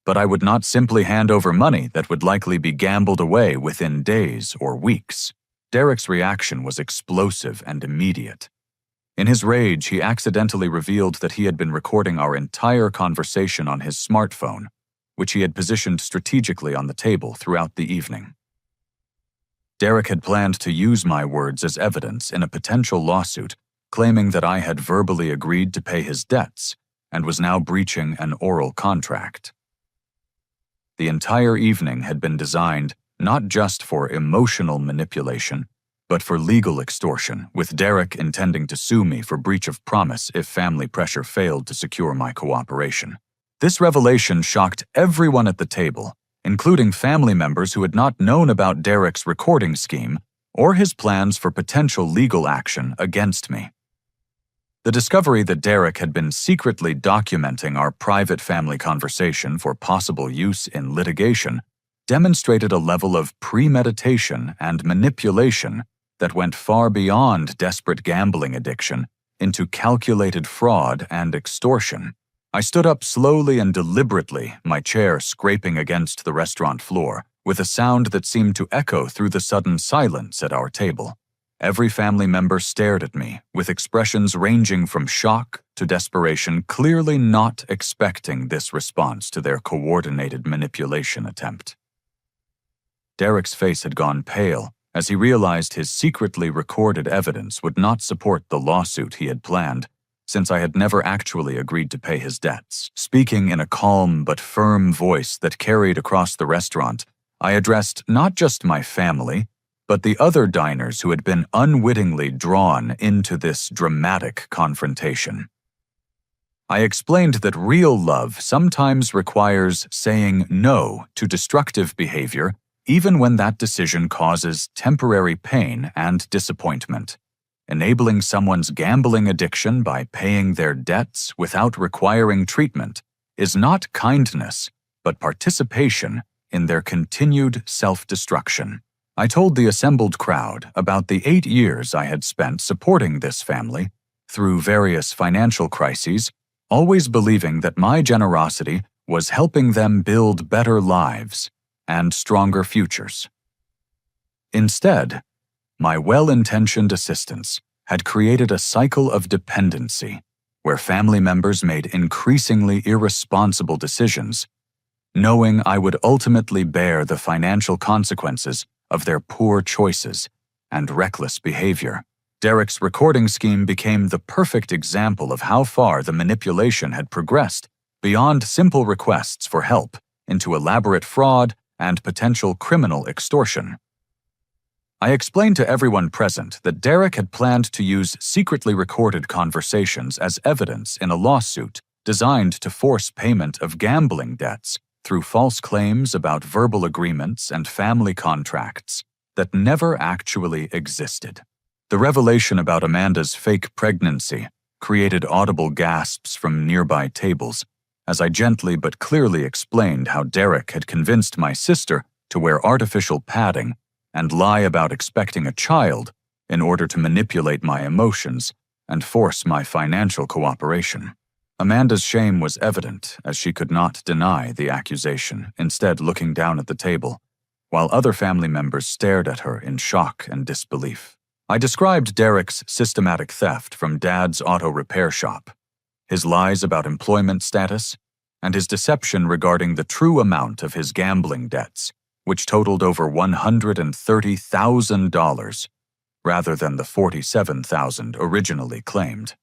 But I would not simply hand over money that would likely be gambled away within days or weeks. Derek's reaction was explosive and immediate. In his rage, he accidentally revealed that he had been recording our entire conversation on his smartphone, which he had positioned strategically on the table throughout the evening. Derek had planned to use my words as evidence in a potential lawsuit, claiming that I had verbally agreed to pay his debts and was now breaching an oral contract. The entire evening had been designed not just for emotional manipulation, but for legal extortion, with Derek intending to sue me for breach of promise if family pressure failed to secure my cooperation. This revelation shocked everyone at the table, including family members who had not known about Derek's recording scheme or his plans for potential legal action against me. The discovery that Derek had been secretly documenting our private family conversation for possible use in litigation demonstrated a level of premeditation and manipulation that went far beyond desperate gambling addiction into calculated fraud and extortion. I stood up slowly and deliberately, my chair scraping against the restaurant floor, with a sound that seemed to echo through the sudden silence at our table. Every family member stared at me, with expressions ranging from shock to desperation, clearly not expecting this response to their coordinated manipulation attempt. Derek's face had gone pale as he realized his secretly recorded evidence would not support the lawsuit he had planned, since I had never actually agreed to pay his debts. Speaking in a calm but firm voice that carried across the restaurant, I addressed not just my family, but the other diners who had been unwittingly drawn into this dramatic confrontation. I explained that real love sometimes requires saying no to destructive behavior, even when that decision causes temporary pain and disappointment. Enabling someone's gambling addiction by paying their debts without requiring treatment is not kindness, but participation in their continued self-destruction. I told the assembled crowd about the 8 years I had spent supporting this family through various financial crises, always believing that my generosity was helping them build better lives and stronger futures. Instead, my well-intentioned assistance had created a cycle of dependency where family members made increasingly irresponsible decisions, knowing I would ultimately bear the financial consequences of their poor choices and reckless behavior. Derek's recording scheme became the perfect example of how far the manipulation had progressed beyond simple requests for help into elaborate fraud and potential criminal extortion. I explained to everyone present that Derek had planned to use secretly recorded conversations as evidence in a lawsuit designed to force payment of gambling debts through false claims about verbal agreements and family contracts that never actually existed. The revelation about Amanda's fake pregnancy created audible gasps from nearby tables as I gently but clearly explained how Derek had convinced my sister to wear artificial padding and lie about expecting a child in order to manipulate my emotions and force my financial cooperation. Amanda's shame was evident as she could not deny the accusation, instead looking down at the table, while other family members stared at her in shock and disbelief. I described Derek's systematic theft from Dad's auto repair shop, his lies about employment status, and his deception regarding the true amount of his gambling debts, which totaled over $130,000, rather than the $47,000 originally claimed.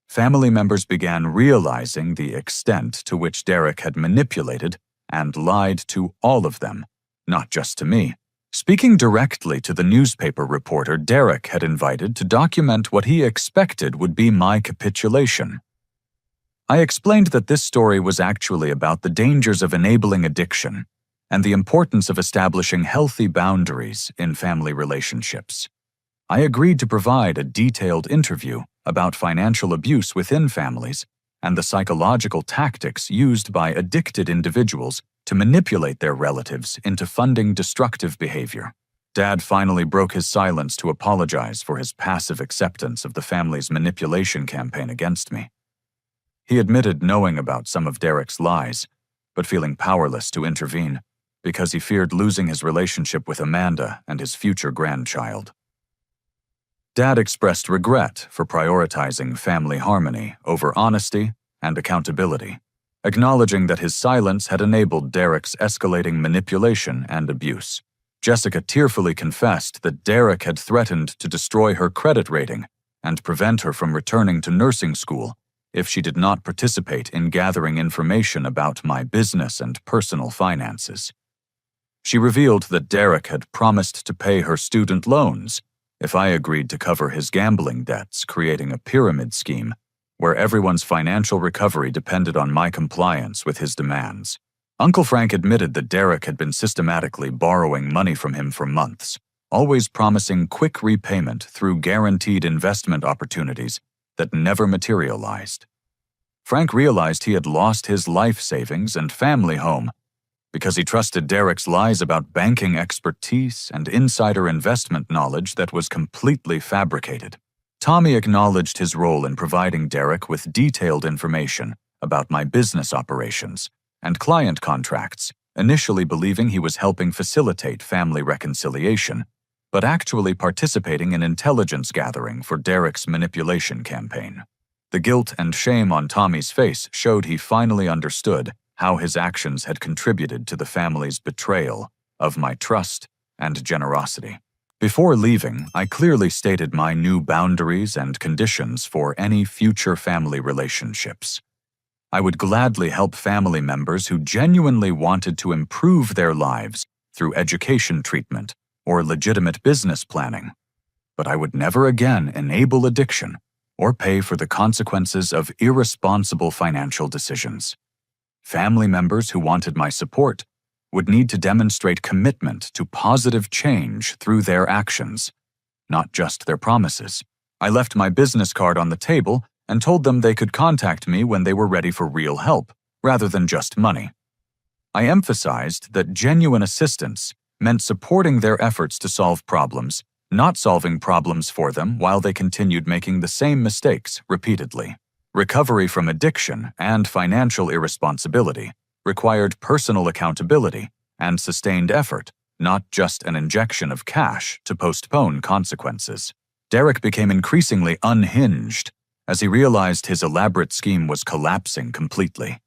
Family members began realizing the extent to which Derek had manipulated and lied to all of them, not just to me. Speaking directly to the newspaper reporter Derek had invited to document what he expected would be my capitulation. I explained that this story was actually about the dangers of enabling addiction and the importance of establishing healthy boundaries in family relationships. I agreed to provide a detailed interview about financial abuse within families and the psychological tactics used by addicted individuals to manipulate their relatives into funding destructive behavior. Dad finally broke his silence to apologize for his passive acceptance of the family's manipulation campaign against me. He admitted knowing about some of Derek's lies, but feeling powerless to intervene because he feared losing his relationship with Amanda and his future grandchild. Dad expressed regret for prioritizing family harmony over honesty and accountability, acknowledging that his silence had enabled Derek's escalating manipulation and abuse. Jessica tearfully confessed that Derek had threatened to destroy her credit rating and prevent her from returning to nursing school if she did not participate in gathering information about my business and personal finances. She revealed that Derek had promised to pay her student loans if I agreed to cover his gambling debts, creating a pyramid scheme where everyone's financial recovery depended on my compliance with his demands. Uncle Frank admitted that Derek had been systematically borrowing money from him for months, always promising quick repayment through guaranteed investment opportunities that never materialized. Frank realized he had lost his life savings and family home because he trusted Derek's lies about banking expertise and insider investment knowledge that was completely fabricated. Tommy acknowledged his role in providing Derek with detailed information about my business operations and client contracts, initially believing he was helping facilitate family reconciliation, but actually participating in intelligence gathering for Derek's manipulation campaign. The guilt and shame on Tommy's face showed he finally understood how his actions had contributed to the family's betrayal of my trust and generosity. Before leaving, I clearly stated my new boundaries and conditions for any future family relationships. I would gladly help family members who genuinely wanted to improve their lives through education treatment or legitimate business planning, but I would never again enable addiction or pay for the consequences of irresponsible financial decisions. Family members who wanted my support would need to demonstrate commitment to positive change through their actions, not just their promises. I left my business card on the table and told them they could contact me when they were ready for real help, rather than just money. I emphasized that genuine assistance meant supporting their efforts to solve problems, not solving problems for them while they continued making the same mistakes repeatedly. Recovery from addiction and financial irresponsibility required personal accountability and sustained effort, not just an injection of cash to postpone consequences. Derek became increasingly unhinged as he realized his elaborate scheme was collapsing completely.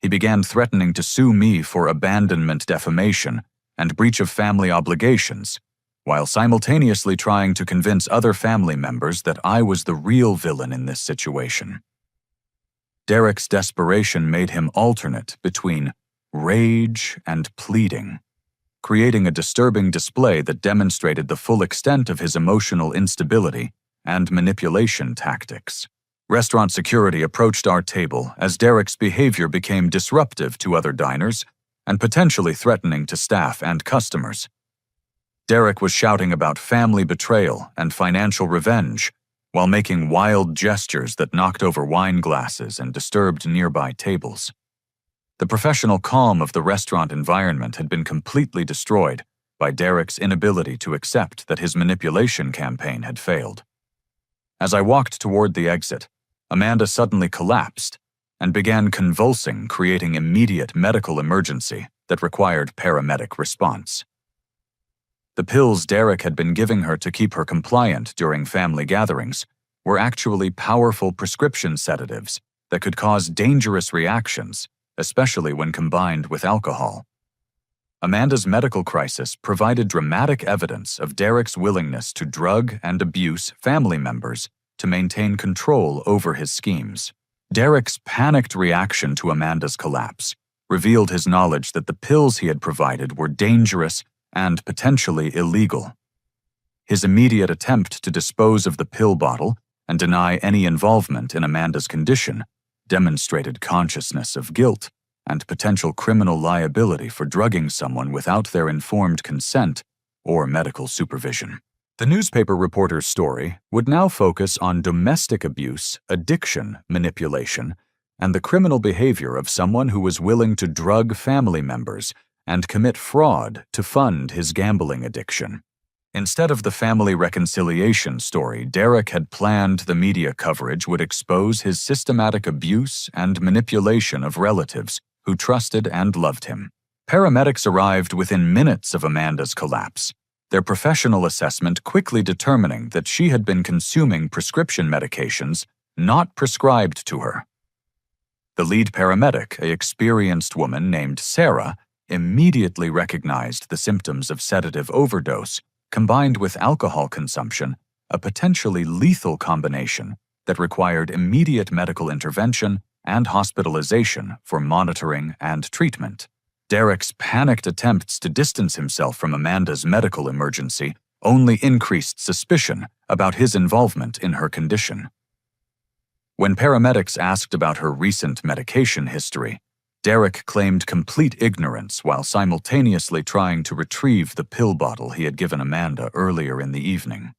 He began threatening to sue me for abandonment defamation and breach of family obligations, while simultaneously trying to convince other family members that I was the real villain in this situation. Derek's desperation made him alternate between rage and pleading, creating a disturbing display that demonstrated the full extent of his emotional instability and manipulation tactics. Restaurant security approached our table as Derek's behavior became disruptive to other diners and potentially threatening to staff and customers. Derek was shouting about family betrayal and financial revenge, while making wild gestures that knocked over wine glasses and disturbed nearby tables. The professional calm of the restaurant environment had been completely destroyed by Derek's inability to accept that his manipulation campaign had failed. As I walked toward the exit, Amanda suddenly collapsed and began convulsing, creating immediate medical emergency that required paramedic response. The pills Derek had been giving her to keep her compliant during family gatherings were actually powerful prescription sedatives that could cause dangerous reactions, especially when combined with alcohol. Amanda's medical crisis provided dramatic evidence of Derek's willingness to drug and abuse family members to maintain control over his schemes. Derek's panicked reaction to Amanda's collapse revealed his knowledge that the pills he had provided were dangerous and potentially illegal. His immediate attempt to dispose of the pill bottle and deny any involvement in Amanda's condition demonstrated consciousness of guilt and potential criminal liability for drugging someone without their informed consent or medical supervision. The newspaper reporter's story would now focus on domestic abuse, addiction, manipulation, and the criminal behavior of someone who was willing to drug family members and commit fraud to fund his gambling addiction. Instead of the family reconciliation story Derek had planned, the media coverage would expose his systematic abuse and manipulation of relatives who trusted and loved him. Paramedics arrived within minutes of Amanda's collapse, their professional assessment quickly determining that she had been consuming prescription medications not prescribed to her. The lead paramedic, an experienced woman named Sarah, immediately recognized the symptoms of sedative overdose combined with alcohol consumption, a potentially lethal combination that required immediate medical intervention and hospitalization for monitoring and treatment. Derek's panicked attempts to distance himself from Amanda's medical emergency only increased suspicion about his involvement in her condition. When paramedics asked about her recent medication history, Derek claimed complete ignorance while simultaneously trying to retrieve the pill bottle he had given Amanda earlier in the evening.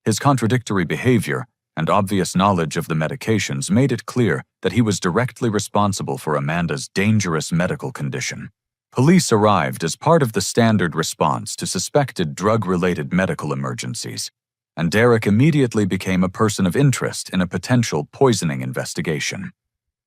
His contradictory behavior and obvious knowledge of the medications made it clear that he was directly responsible for Amanda's dangerous medical condition. Police arrived as part of the standard response to suspected drug-related medical emergencies, and Derek immediately became a person of interest in a potential poisoning investigation.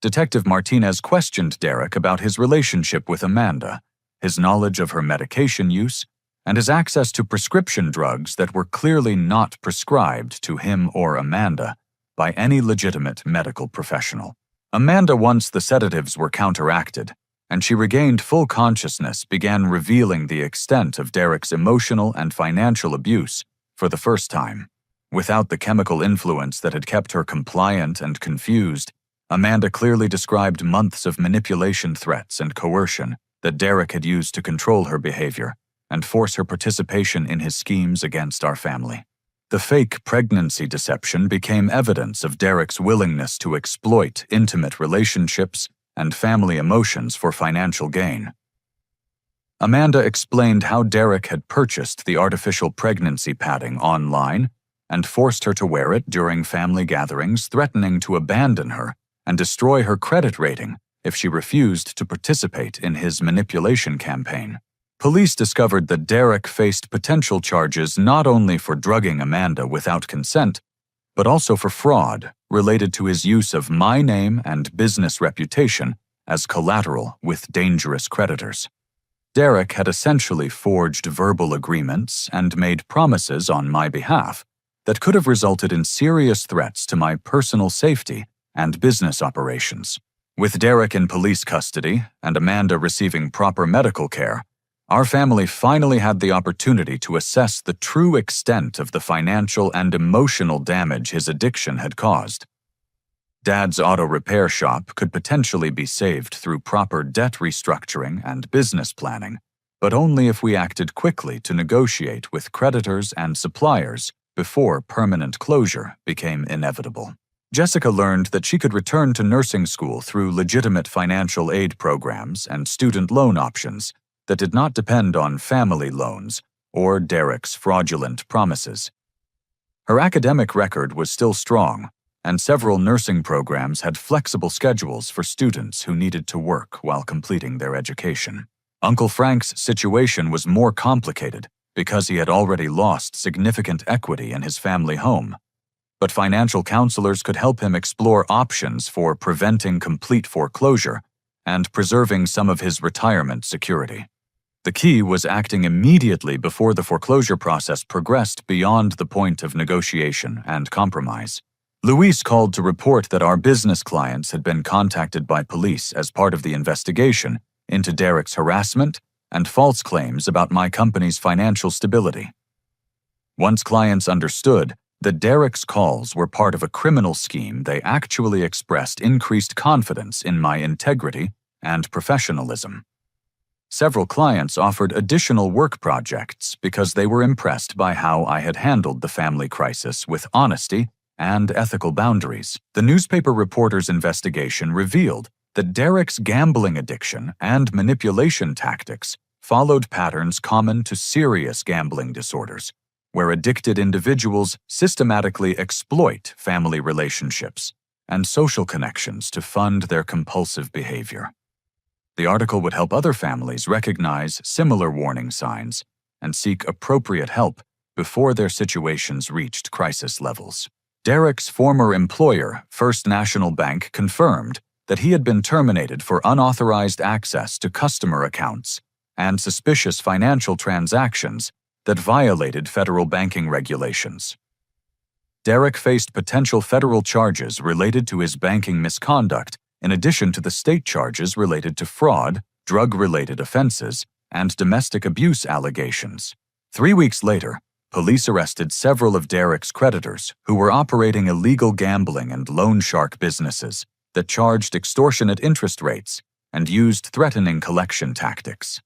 Detective Martinez questioned Derek about his relationship with Amanda, his knowledge of her medication use, and his access to prescription drugs that were clearly not prescribed to him or Amanda by any legitimate medical professional. Amanda, once the sedatives were counteracted, and she regained full consciousness, began revealing the extent of Derek's emotional and financial abuse for the first time. Without the chemical influence that had kept her compliant and confused, Amanda clearly described months of manipulation, threats, and coercion that Derek had used to control her behavior and force her participation in his schemes against our family. The fake pregnancy deception became evidence of Derek's willingness to exploit intimate relationships and family emotions for financial gain. Amanda explained how Derek had purchased the artificial pregnancy padding online and forced her to wear it during family gatherings, threatening to abandon her and destroy her credit rating if she refused to participate in his manipulation campaign. Police discovered that Derek faced potential charges not only for drugging Amanda without consent, but also for fraud related to his use of my name and business reputation as collateral with dangerous creditors. Derek had essentially forged verbal agreements and made promises on my behalf that could have resulted in serious threats to my personal safety and business operations. With Derek in police custody and Amanda receiving proper medical care, our family finally had the opportunity to assess the true extent of the financial and emotional damage his addiction had caused. Dad's auto repair shop could potentially be saved through proper debt restructuring and business planning, but only if we acted quickly to negotiate with creditors and suppliers before permanent closure became inevitable. Jessica learned that she could return to nursing school through legitimate financial aid programs and student loan options that did not depend on family loans or Derek's fraudulent promises. Her academic record was still strong, and several nursing programs had flexible schedules for students who needed to work while completing their education. Uncle Frank's situation was more complicated because he had already lost significant equity in his family home, but financial counselors could help him explore options for preventing complete foreclosure and preserving some of his retirement security. The key was acting immediately before the foreclosure process progressed beyond the point of negotiation and compromise. Luis called to report that our business clients had been contacted by police as part of the investigation into Derek's harassment and false claims about my company's financial stability. Once clients understood that Derek's calls were part of a criminal scheme, they actually expressed increased confidence in my integrity and professionalism. Several clients offered additional work projects because they were impressed by how I had handled the family crisis with honesty and ethical boundaries. The newspaper reporter's investigation revealed that Derek's gambling addiction and manipulation tactics followed patterns common to serious gambling disorders, where addicted individuals systematically exploit family relationships and social connections to fund their compulsive behavior. The article would help other families recognize similar warning signs and seek appropriate help before their situations reached crisis levels. Derek's former employer, First National Bank, confirmed that he had been terminated for unauthorized access to customer accounts and suspicious financial transactions that violated federal banking regulations. Derek faced potential federal charges related to his banking misconduct, in addition to the state charges related to fraud, drug-related offenses, and domestic abuse allegations. 3 weeks later, police arrested several of Derek's creditors who were operating illegal gambling and loan shark businesses that charged extortionate interest rates and used threatening collection tactics.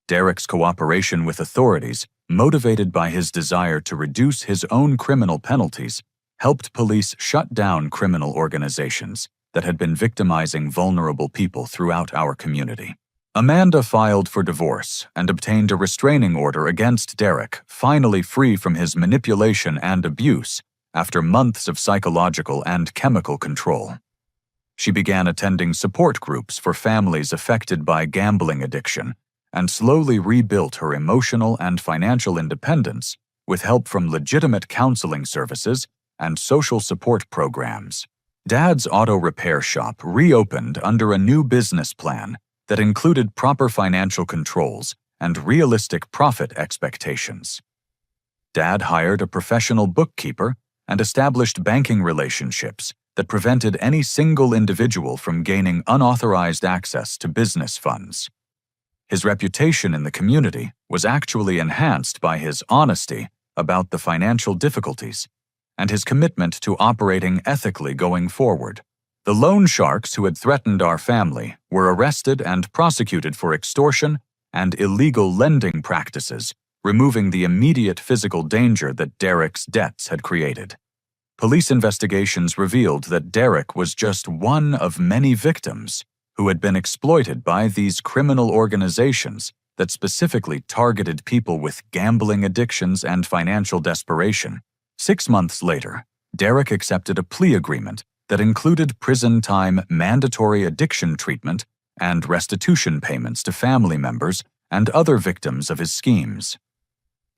Derek's cooperation with authorities, motivated by his desire to reduce his own criminal penalties, helped police shut down criminal organizations that had been victimizing vulnerable people throughout our community. Amanda filed for divorce and obtained a restraining order against Derek, finally free from his manipulation and abuse after months of psychological and chemical control. She began attending support groups for families affected by gambling addiction and slowly rebuilt her emotional and financial independence with help from legitimate counseling services and social support programs. Dad's auto repair shop reopened under a new business plan that included proper financial controls and realistic profit expectations. Dad hired a professional bookkeeper and established banking relationships that prevented any single individual from gaining unauthorized access to business funds. His reputation in the community was actually enhanced by his honesty about the financial difficulties and his commitment to operating ethically going forward. The loan sharks who had threatened our family were arrested and prosecuted for extortion and illegal lending practices, removing the immediate physical danger that Derek's debts had created. Police investigations revealed that Derek was just one of many victims who had been exploited by these criminal organizations that specifically targeted people with gambling addictions and financial desperation. 6 months later, Derek accepted a plea agreement that included prison time, mandatory addiction treatment, and restitution payments to family members and other victims of his schemes.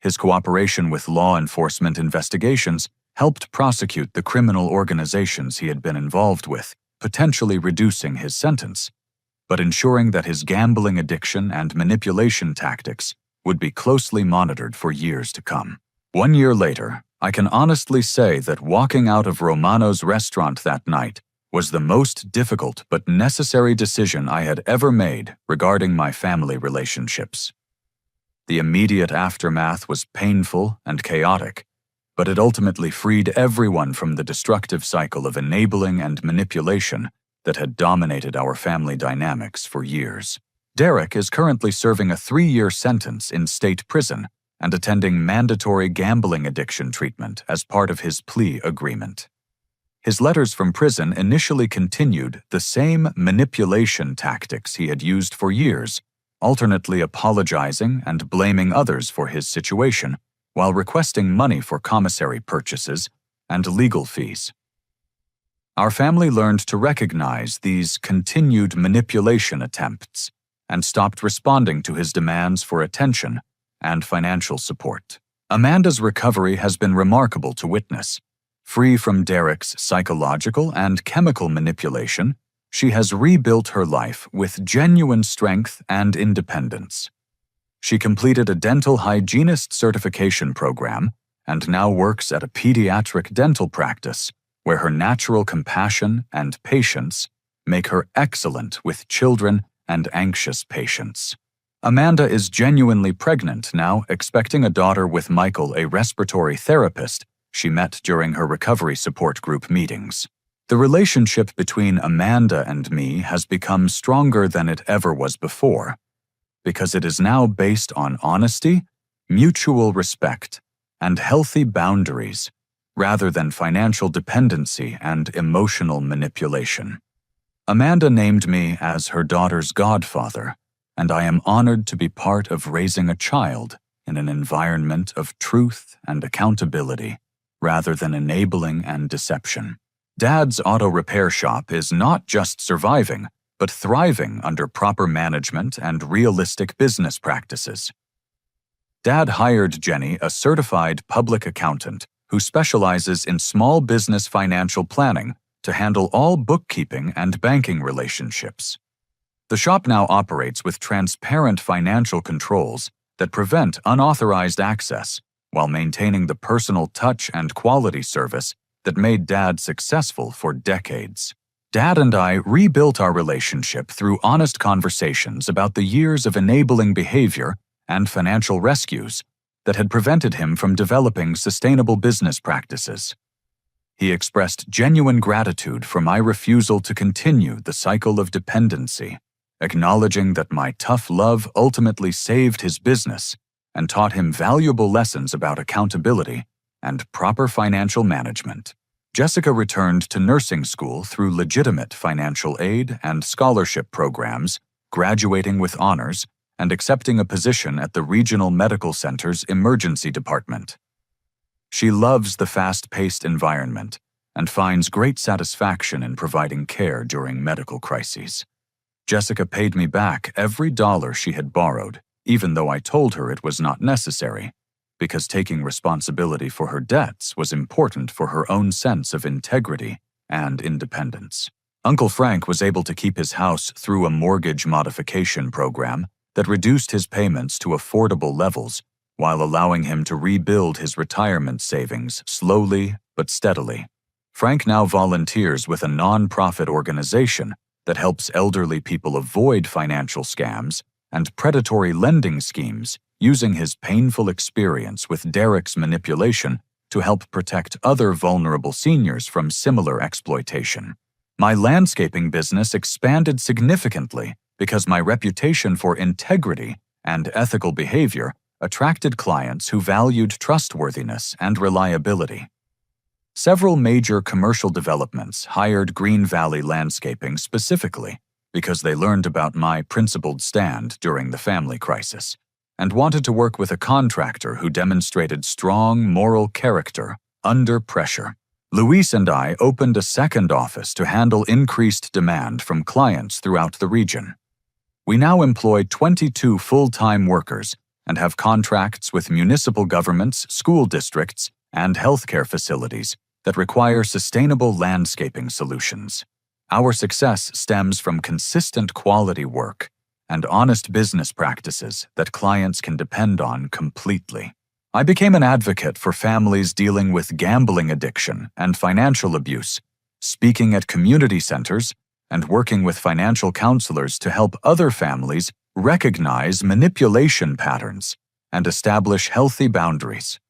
His cooperation with law enforcement investigations helped prosecute the criminal organizations he had been involved with, potentially reducing his sentence, but ensuring that his gambling addiction and manipulation tactics would be closely monitored for years to come. 1 year later, I can honestly say that walking out of Romano's restaurant that night was the most difficult but necessary decision I had ever made regarding my family relationships. The immediate aftermath was painful and chaotic, but it ultimately freed everyone from the destructive cycle of enabling and manipulation that had dominated our family dynamics for years. Derek is currently serving a 3-year sentence in state prison and attending mandatory gambling addiction treatment as part of his plea agreement. His letters from prison initially continued the same manipulation tactics he had used for years, alternately apologizing and blaming others for his situation, while requesting money for commissary purchases and legal fees. Our family learned to recognize these continued manipulation attempts and stopped responding to his demands for attention and financial support. Amanda's recovery has been remarkable to witness. Free from Derek's psychological and chemical manipulation, she has rebuilt her life with genuine strength and independence. She completed a dental hygienist certification program and now works at a pediatric dental practice where her natural compassion and patience make her excellent with children and anxious patients. Amanda is genuinely pregnant now, expecting a daughter with Michael, a respiratory therapist she met during her recovery support group meetings. The relationship between Amanda and me has become stronger than it ever was before, because it is now based on honesty, mutual respect, and healthy boundaries, rather than financial dependency and emotional manipulation. Amanda named me as her daughter's godfather, and I am honored to be part of raising a child in an environment of truth and accountability, rather than enabling and deception. Dad's auto repair shop is not just surviving, but thriving under proper management and realistic business practices. Dad hired Jenny, a certified public accountant who specializes in small business financial planning, to handle all bookkeeping and banking relationships. The shop now operates with transparent financial controls that prevent unauthorized access while maintaining the personal touch and quality service that made Dad successful for decades. Dad and I rebuilt our relationship through honest conversations about the years of enabling behavior and financial rescues that had prevented him from developing sustainable business practices. He expressed genuine gratitude for my refusal to continue the cycle of dependency, acknowledging that my tough love ultimately saved his business and taught him valuable lessons about accountability and proper financial management. Jessica returned to nursing school through legitimate financial aid and scholarship programs, graduating with honors and accepting a position at the Regional Medical Center's emergency department. She loves the fast-paced environment and finds great satisfaction in providing care during medical crises. Jessica paid me back every dollar she had borrowed, even though I told her it was not necessary, because taking responsibility for her debts was important for her own sense of integrity and independence. Uncle Frank was able to keep his house through a mortgage modification program that reduced his payments to affordable levels while allowing him to rebuild his retirement savings slowly but steadily. Frank now volunteers with a non-profit organization that helps elderly people avoid financial scams and predatory lending schemes, using his painful experience with Derek's manipulation to help protect other vulnerable seniors from similar exploitation. My landscaping business expanded significantly because my reputation for integrity and ethical behavior attracted clients who valued trustworthiness and reliability. Several major commercial developments hired Green Valley Landscaping specifically because they learned about my principled stand during the family crisis and wanted to work with a contractor who demonstrated strong moral character under pressure. Luis and I opened a second office to handle increased demand from clients throughout the region. We now employ 22 full-time workers and have contracts with municipal governments, school districts, and healthcare facilities that require sustainable landscaping solutions. Our success stems from consistent quality work and honest business practices that clients can depend on completely. I became an advocate for families dealing with gambling addiction and financial abuse, speaking at community centers and working with financial counselors to help other families recognize manipulation patterns and establish healthy boundaries.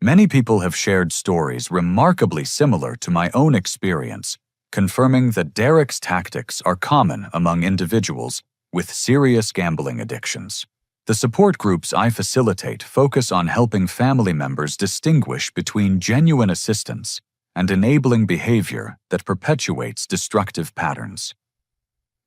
Many people have shared stories remarkably similar to my own experience, confirming that Derek's tactics are common among individuals with serious gambling addictions. The support groups I facilitate focus on helping family members distinguish between genuine assistance and enabling behavior that perpetuates destructive patterns.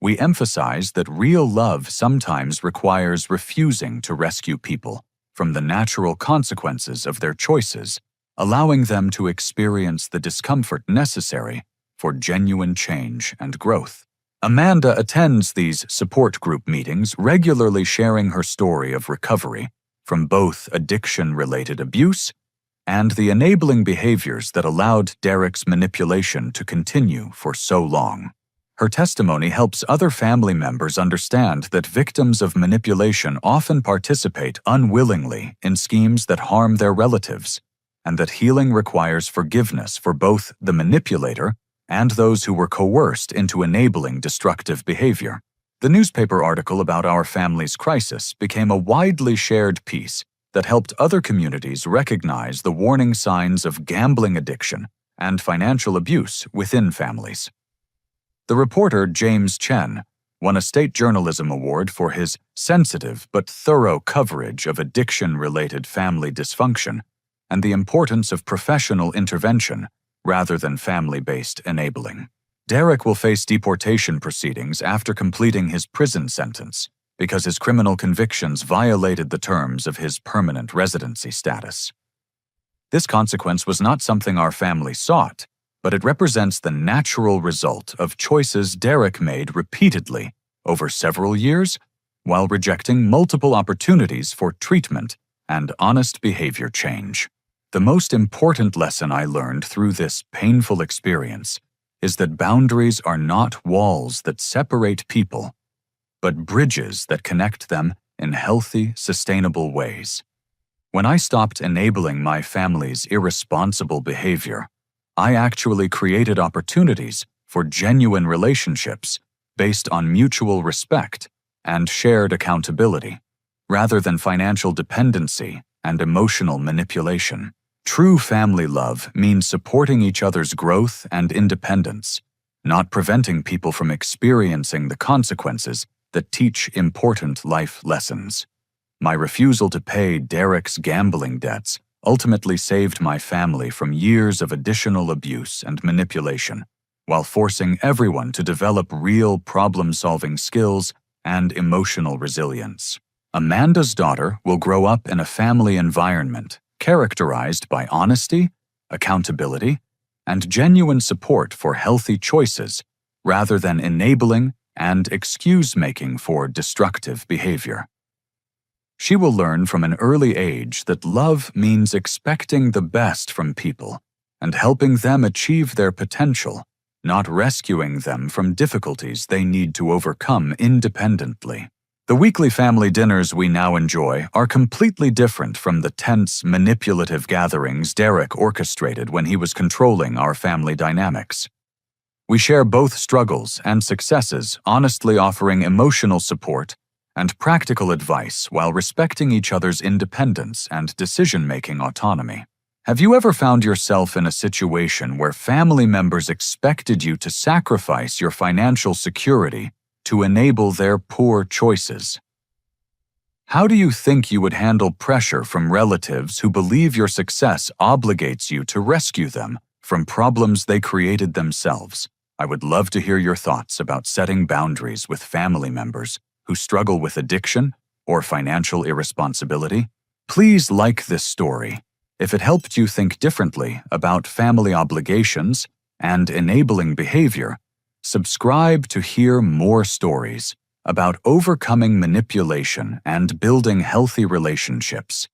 We emphasize that real love sometimes requires refusing to rescue people from the natural consequences of their choices, allowing them to experience the discomfort necessary for genuine change and growth. Amanda attends these support group meetings, regularly sharing her story of recovery from both addiction-related abuse and the enabling behaviors that allowed Derek's manipulation to continue for so long. Her testimony helps other family members understand that victims of manipulation often participate unwillingly in schemes that harm their relatives, and that healing requires forgiveness for both the manipulator and those who were coerced into enabling destructive behavior. The newspaper article about our family's crisis became a widely shared piece that helped other communities recognize the warning signs of gambling addiction and financial abuse within families. The reporter James Chen won a state journalism award for his sensitive but thorough coverage of addiction-related family dysfunction and the importance of professional intervention rather than family-based enabling. Derek will face deportation proceedings after completing his prison sentence because his criminal convictions violated the terms of his permanent residency status. This consequence was not something our family sought, but it represents the natural result of choices Derek made repeatedly over several years while rejecting multiple opportunities for treatment and honest behavior change. The most important lesson I learned through this painful experience is that boundaries are not walls that separate people, but bridges that connect them in healthy, sustainable ways. When I stopped enabling my family's irresponsible behavior, I actually created opportunities for genuine relationships based on mutual respect and shared accountability, rather than financial dependency and emotional manipulation. True family love means supporting each other's growth and independence, not preventing people from experiencing the consequences that teach important life lessons. My refusal to pay Derek's gambling debts ultimately saved my family from years of additional abuse and manipulation, while forcing everyone to develop real problem-solving skills and emotional resilience. Amanda's daughter will grow up in a family environment characterized by honesty, accountability, and genuine support for healthy choices rather than enabling and excuse-making for destructive behavior. She will learn from an early age that love means expecting the best from people and helping them achieve their potential, not rescuing them from difficulties they need to overcome independently. The weekly family dinners we now enjoy are completely different from the tense, manipulative gatherings Derek orchestrated when he was controlling our family dynamics. We share both struggles and successes, honestly offering emotional support and practical advice while respecting each other's independence and decision-making autonomy. Have you ever found yourself in a situation where family members expected you to sacrifice your financial security to enable their poor choices? How do you think you would handle pressure from relatives who believe your success obligates you to rescue them from problems they created themselves? I would love to hear your thoughts about setting boundaries with family members who struggle with addiction or financial irresponsibility. Please like this story if it helped you think differently about family obligations and enabling behavior. Subscribe to hear more stories about overcoming manipulation and building healthy relationships.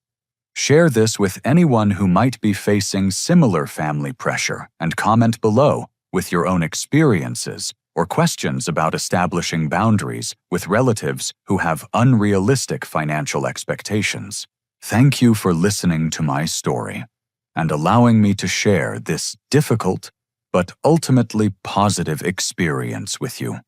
Share this with anyone who might be facing similar family pressure and comment below with your own experiences or questions about establishing boundaries with relatives who have unrealistic financial expectations. Thank you for listening to my story and allowing me to share this difficult but ultimately positive experience with you.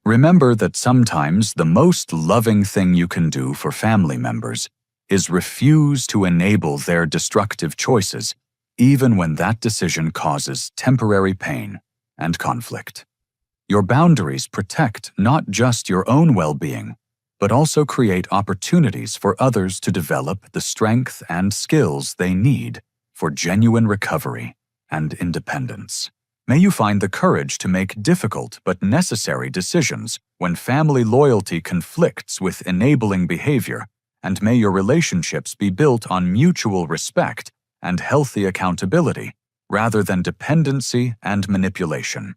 Remember that sometimes the most loving thing you can do for family members is refuse to enable their destructive choices, even when that decision causes temporary pain and conflict. Your boundaries protect not just your own well-being, but also create opportunities for others to develop the strength and skills they need for genuine recovery and independence. May you find the courage to make difficult but necessary decisions when family loyalty conflicts with enabling behavior, and may your relationships be built on mutual respect and healthy accountability rather than dependency and manipulation.